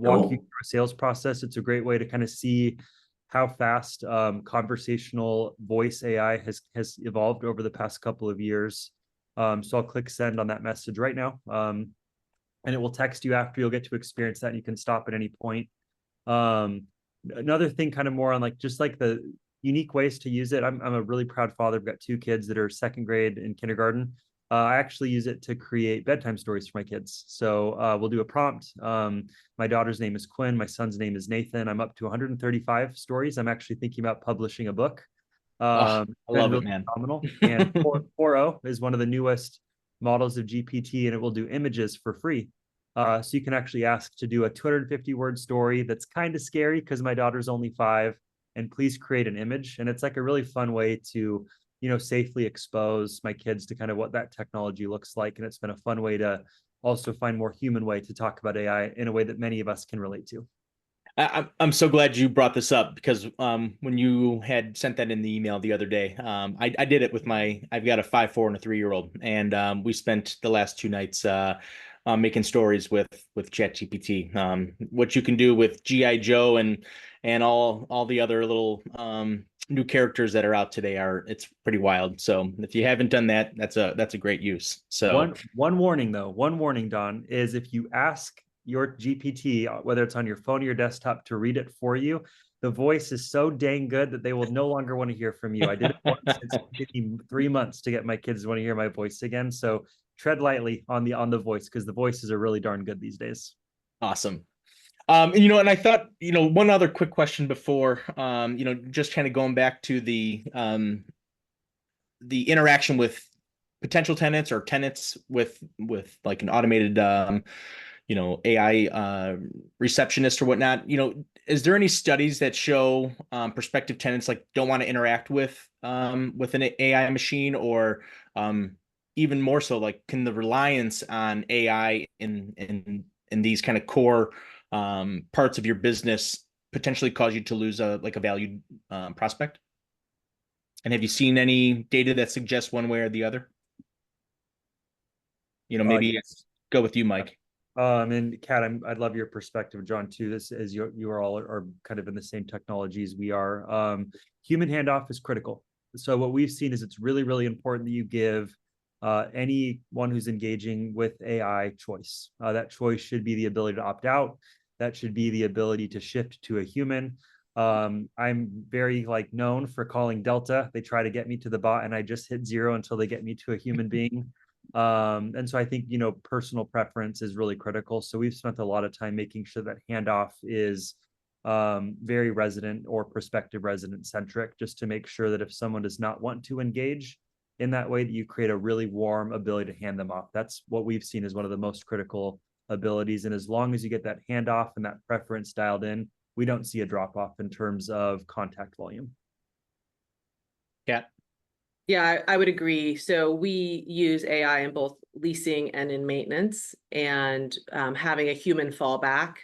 It'll walk you through a sales process. It's a great way to kind of see how fast conversational voice AI has evolved over the past couple of years. So I'll click send on that message right now. And it will text you after. You'll get to experience that, and you can stop at any point. Another thing kind of more on just the unique ways to use it. I'm a really proud father. I've got 2 kids that are 2nd grade and kindergarten. I actually use it to create bedtime stories for my kids. So we'll do a prompt. My daughter's name is Quinn. My son's name is Nathan. I'm up to 135 stories. I'm actually thinking about publishing a book. I love it, man. Phenomenal. And 4.0 is one of the newest models of GPT, and it will do images for free. So you can actually ask to do a 250-word story that's kind of scary because my daughter's only 5, and please create an image. And it's like a really fun way to safely expose my kids to kind of what that technology looks like. And it's been a fun way to also find more human way to talk about AI in a way that many of us can relate to. I'm so glad you brought this up because when you had sent that in the email the other day, I did it with I've got a 5, 4, and a 3-year-old, and we spent the last 2 nights making stories with ChatGPT. What you can do with GI Joe and all the other little new characters that are out today it's pretty wild. So if you haven't done that, that's a great use. So one warning though, Don, is if you ask your GPT, whether it's on your phone or your desktop, to read it for you, the voice is so dang good that they will no longer want to hear from you. I did it once. It's taken 3 months to get my kids to want to hear my voice again. So tread lightly on the voice, because the voices are really darn good these days. Awesome. And I thought, one other quick question before, just kind of going back to the interaction with potential tenants or tenants with like an automated AI receptionist or whatnot. Is there any studies that show prospective tenants like don't want to interact with an AI machine, or even more so, like, can the reliance on AI in these kind of core parts of your business potentially cause you to lose a valued prospect? And have you seen any data that suggests one way or the other? Maybe Yes. Go with you, Mike. And Kat, I'd love your perspective, John, too. This is you are all are kind of in the same technologies we are. Human handoff is critical. So what we've seen is it's really, really important that you give anyone who's engaging with AI choice. That choice should be the ability to opt out. That should be the ability to shift to a human. I'm very known for calling Delta. They try to get me to the bot and I just hit 0 until they get me to a human being. And so I think, personal preference is really critical. So we've spent a lot of time making sure that handoff is very resident or prospective resident centric, just to make sure that if someone does not want to engage in that way, that you create a really warm ability to hand them off. That's what we've seen as one of the most critical abilities. And as long as you get that handoff and that preference dialed in, we don't see a drop off in terms of contact volume. Yeah. Yeah, I would agree. So we use AI in both leasing and in maintenance, and having a human fallback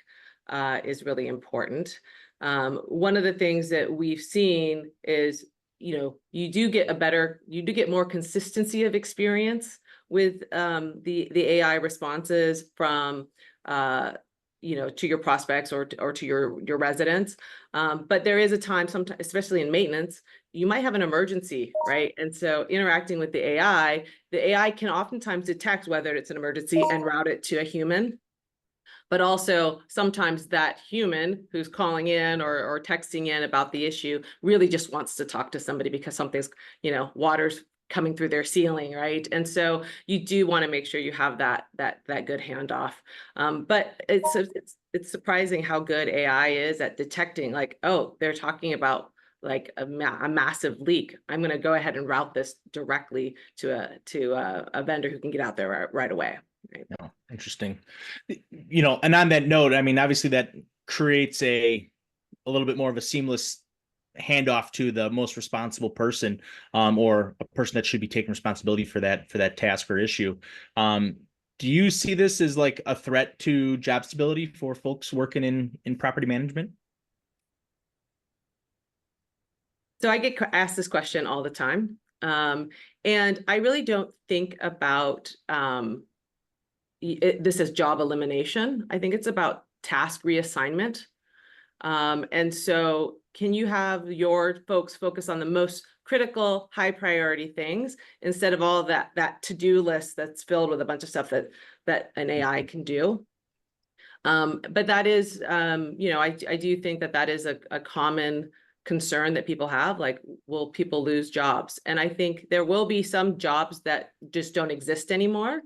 is really important. One of the things that we've seen is, you do get more consistency of experience with the AI responses from to your prospects or to your residents. But there is a time, sometimes, especially in maintenance, you might have an emergency, right? And so interacting with the AI can oftentimes detect whether it's an emergency and route it to a human. But also sometimes that human who's calling in or texting in about the issue really just wants to talk to somebody because something's, water's coming through their ceiling, right? And so you do want to make sure you have that good handoff. But it's surprising how good AI is at detecting, oh, they're talking about a massive leak. I'm going to go ahead and route this directly to a vendor who can get out there right away. Right. Oh, interesting. And on that note, I mean, obviously that creates a little bit more of a seamless handoff to the most responsible person, or a person that should be taking responsibility for that task or issue. Do you see this as a threat to job stability for folks working in property management? So I get asked this question all the time. And I really don't think about this as job elimination. I think it's about task reassignment. And so can you have your folks focus on the most critical, high priority things instead of all that to-do list that's filled with a bunch of stuff that an AI can do? But that is, I do think that is a common concern that people have, will people lose jobs? And I think there will be some jobs that just don't exist anymore.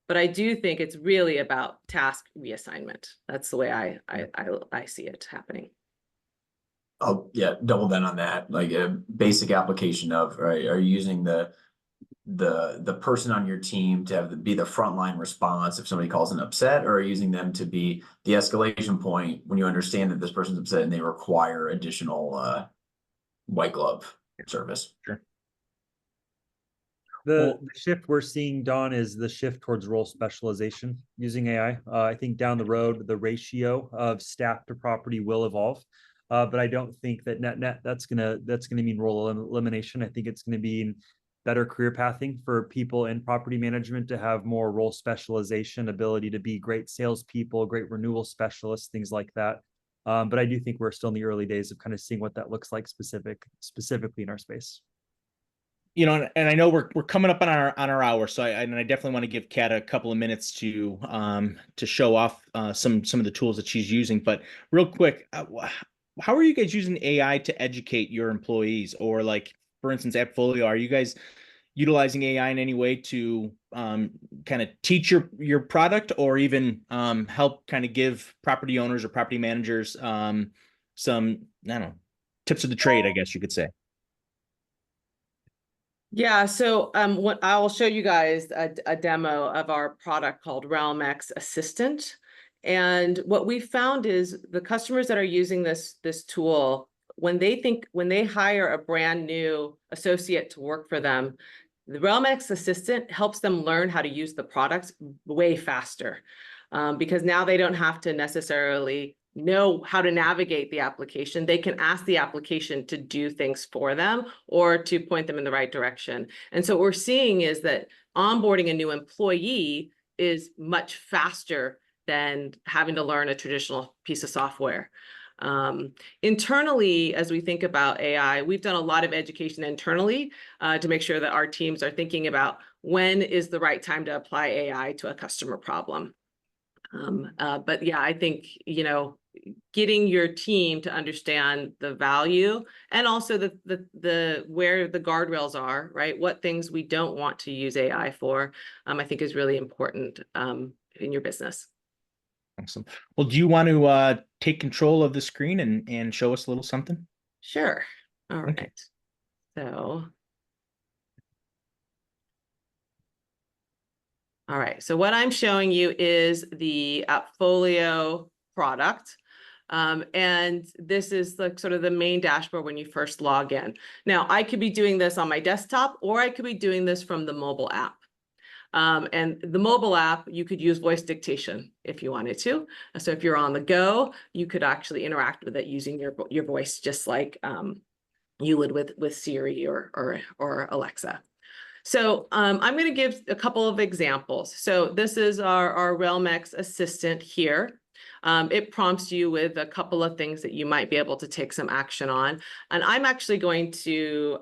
But I do think it's really about task reassignment. That's the way I see it happening. Oh yeah, double down on that. Like a basic application of, right, are you using the person on your team to be the frontline response if somebody calls in upset, or are you using them to be the escalation point when you understand that this person's upset and they require additional white glove service? Sure. The shift we're seeing, Don, is the shift towards role specialization using AI. I think down the road, the ratio of staff to property will evolve. But I don't think that net that's gonna mean role elimination. I think it's gonna be better career pathing for people in property management to have more role specialization, ability to be great salespeople, great renewal specialists, things like that. But I do think we're still in the early days of kind of seeing what that looks like specifically in our space. You know, and I know we're coming up on our hour, so I definitely want to give Kat a couple of minutes to show off some of the tools that she's using. But real quick, how are you guys using AI to educate your employees? Or like, for instance, at Folio, are you guys utilizing AI in any way to kind of teach your product, or even help kind of give property owners or property managers some, I don't know, tips of the trade, I guess you could say? Yeah, so what I will show you guys a demo of our product called RealmX Assistant. And what we found is the customers that are using this tool, when they hire a brand new associate to work for them, the RealmX Assistant helps them learn how to use the products way faster, because now they don't have to necessarily know how to navigate the application. They can ask the application to do things for them or to point them in the right direction. And so what we're seeing is that onboarding a new employee is much faster than having to learn a traditional piece of software. Internally, as we think about AI, we've done a lot of education internally to make sure that our teams are thinking about when is the right time to apply AI to a customer problem. But yeah, I think, you know, getting your team to understand the value and also the where the guardrails are, right? What things we don't want to use AI for, I think is really important in your business. Awesome. Well, do you want to take control of the screen and show us a little something? Sure. All right. Okay. So, all right. So what I'm showing you is the Folio product. And this is the sort of the main dashboard when you first log in. Now, I could be doing this on my desktop, or I could be doing this from the mobile app. And the mobile app, you could use voice dictation if you wanted to. So if you're on the go, you could actually interact with it using your voice, just like you would with Siri or Alexa. So I'm going to give a couple of examples. So this is our RealmX Assistant here. It prompts you with a couple of things that you might be able to take some action on. And I'm actually going to,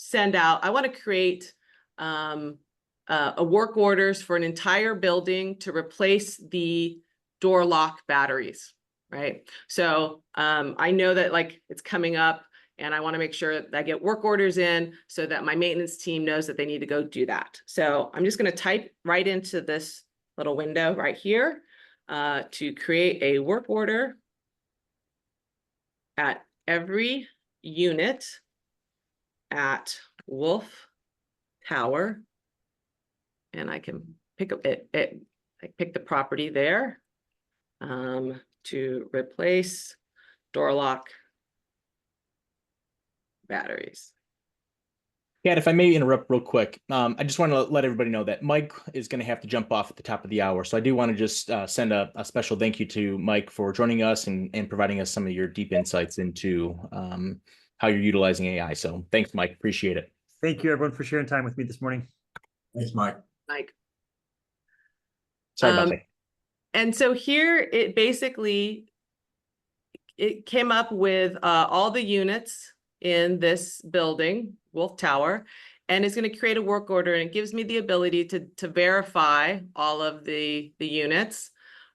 send out, I want to create a work orders for an entire building to replace the door lock batteries, right? So I know that like it's coming up and I want to make sure that I get work orders in so that my maintenance team knows that they need to go do that. So I'm just going to type right into this little window right here to create a work order at every unit at Wolf Tower, and I can pick up I pick the property there to replace door lock batteries. Kat, if I may interrupt real quick, I just want to let everybody know that Mike is going to have to jump off at the top of the hour. So I do want to just send a special thank you to Mike for joining us and providing us some of your deep insights into how you're utilizing AI. So thanks, Mike. Appreciate it. Thank you, everyone, for sharing time with me this morning. Thanks, Mike. Mike. Sorry about that. And so here it basically, it came up with all the units in this building, Wolf Tower, and it's going to create a work order, and it gives me the ability to verify all of the units.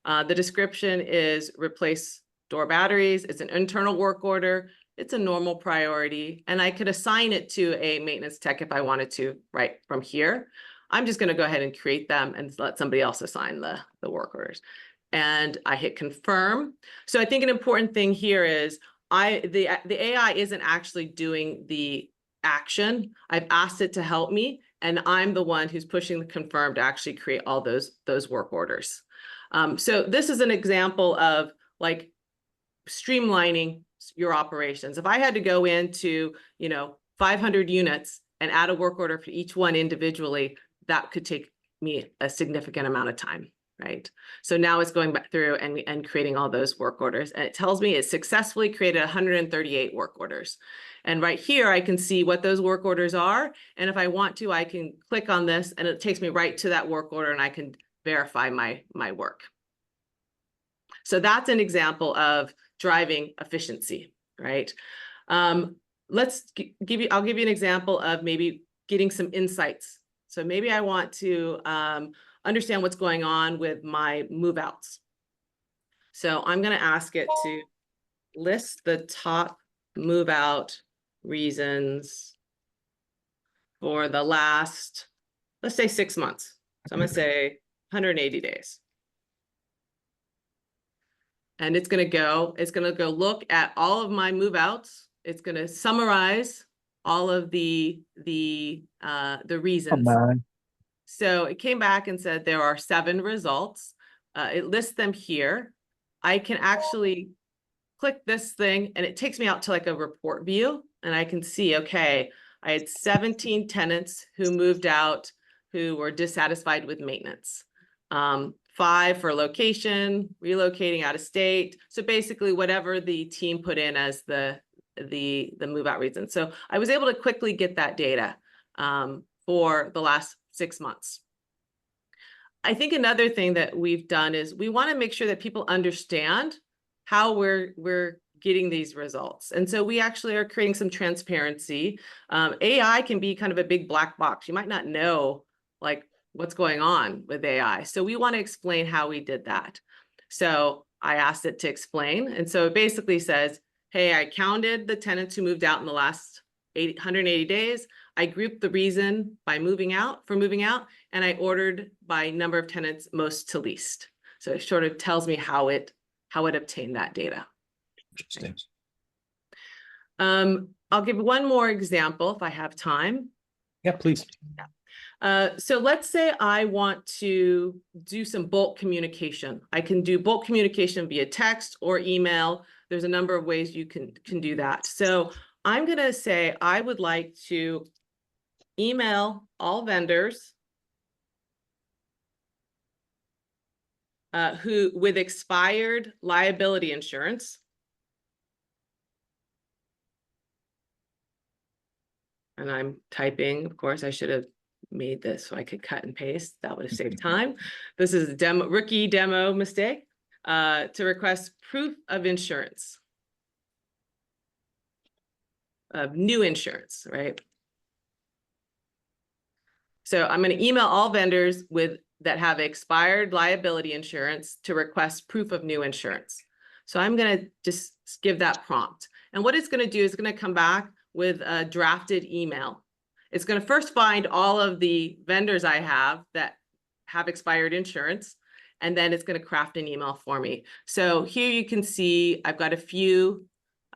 The description is replace door batteries. It's an internal work order. It's a normal priority, and I could assign it to a maintenance tech if I wanted to right from here. I'm just going to go ahead and create them and let somebody else assign the work orders. And I hit confirm. So I think an important thing here is the AI isn't actually doing the action. I've asked it to help me, and I'm the one who's pushing the confirm to actually create all those work orders. So this is an example of like streamlining your operations. If I had to go into, you know, 500 units and add a work order for each one individually, that could take me a significant amount of time, right? So now it's going back through and creating all those work orders. And it tells me it successfully created 138 work orders. And right here, I can see what those work orders are. And if I want to, I can click on this and it takes me right to that work order and I can verify my work. So that's an example of driving efficiency, right? I'll give you an example of maybe getting some insights. So maybe I want to understand what's going on with my move outs. So I'm going to ask it to list the top move out reasons for the last, let's say 6 months. So I'm going to say 180 days. And it's going to go look at all of my move outs. It's going to summarize all of the reasons. So it came back and said there are 7 results. It lists them here. I can actually click this thing and it takes me out to like a report view and I can see, okay, I had 17 tenants who moved out who were dissatisfied with maintenance. 5 for location, relocating out of state. So basically whatever the team put in as the move out reason. So I was able to quickly get that data for the last 6 months. I think another thing that we've done is we want to make sure that people understand how we're getting these results. And so we actually are creating some transparency. AI can be kind of a big black box. You might not know like what's going on with AI. So we want to explain how we did that. So I asked it to explain. And so it basically says, hey, I counted the tenants who moved out in the last 180 days. I grouped the reason by moving out, and I ordered by number of tenants most to least. So it sort of tells me how it obtained that data. Interesting. I'll give one more example if I have time. Yeah, please. So let's say I want to do some bulk communication. I can do bulk communication via text or email. There's a number of ways you can do that. So I'm going to say I would like to email all vendors who with expired liability insurance. And I'm typing, of course, I should have made this so I could cut and paste. That would have saved time. This is a rookie demo mistake. To request proof of insurance. Of new insurance, right? So I'm going to email all vendors that have expired liability insurance to request proof of new insurance. So I'm going to just give that prompt. And what it's going to do is it's going to come back with a drafted email. It's going to first find all of the vendors I have that have expired insurance, and then it's going to craft an email for me. So here you can see I've got a few,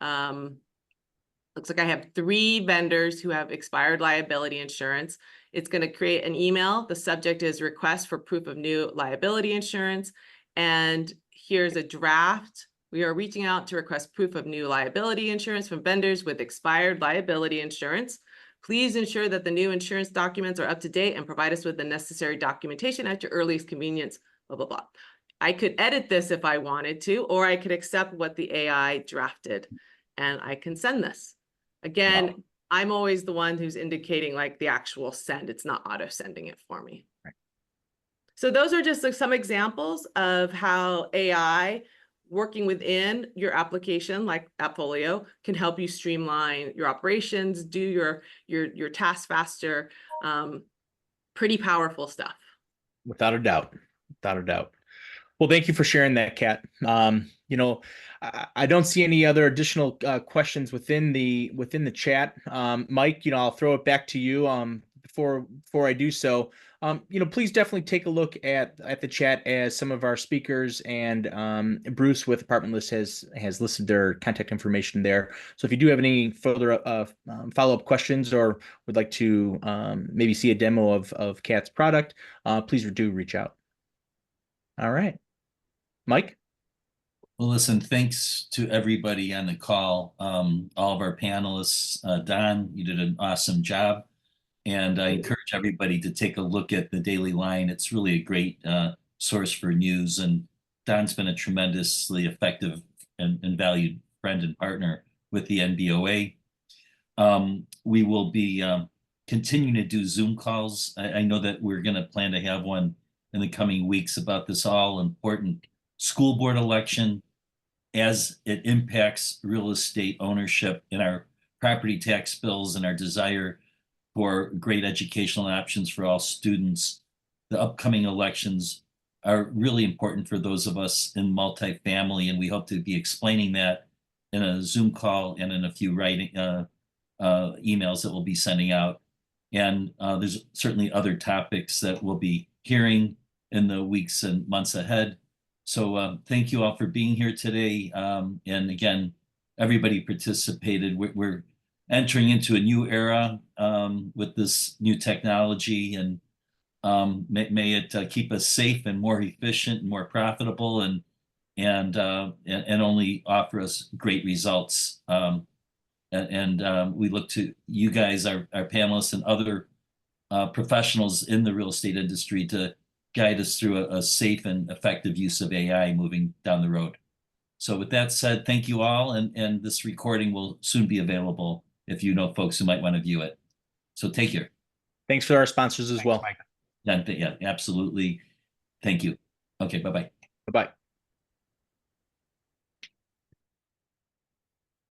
looks like I have 3 vendors who have expired liability insurance. It's going to create an email. The subject is request for proof of new liability insurance. And here's a draft. We are reaching out to request proof of new liability insurance from vendors with expired liability insurance. Please ensure that the new insurance documents are up to date and provide us with the necessary documentation at your earliest convenience, blah, blah, blah. I could edit this if I wanted to, or I could accept what the AI drafted and I can send this. Again, wow. I'm always the one who's indicating like the actual send. It's not auto sending it for me. Right. So those are just like some examples of how AI working within your application like AppFolio can help you streamline your operations, do your tasks faster. Pretty powerful stuff. Without a doubt. Without a doubt. Well, thank you for sharing that, Kat. You know, I don't see any other additional questions within the chat. Mike, you know, I'll throw it back to you before I do so. You know, please definitely take a look at the chat as some of our speakers and Bruce with Apartment List has listed their contact information there. So if you do have any further follow-up questions or would like to maybe see a demo of Kat's product, please do reach out. All right. Mike? Well, listen, thanks to everybody on the call, all of our panelists. Don, you did an awesome job. And I encourage everybody to take a look at the Daily Line. It's really a great source for news. And Don's been a tremendously effective and valued friend and partner with the NBOA. We will be continuing to do Zoom calls. I know that we're going to plan to have one in the coming weeks about this all important school board election as it impacts real estate ownership in our property tax bills and our desire for great educational options for all students. The upcoming elections are really important for those of us in multifamily, and we hope to be explaining that in a Zoom call and in a few writing emails that we'll be sending out. And there's certainly other topics that we'll be hearing in the weeks and months ahead. So thank you all for being here today. And again, everybody participated. We're entering into a new era with this new technology, and may it keep us safe and more efficient and more profitable, and only offer us great results. We look to you guys, our panelists, and other professionals in the real estate industry to guide us through a safe and effective use of AI moving down the road. So with that said, thank you all, and this recording will soon be available if you know folks who might want to view it. So take care. Thanks for our sponsors as well. Mike. Yeah, absolutely. Thank you. Okay, bye-bye. Bye-bye.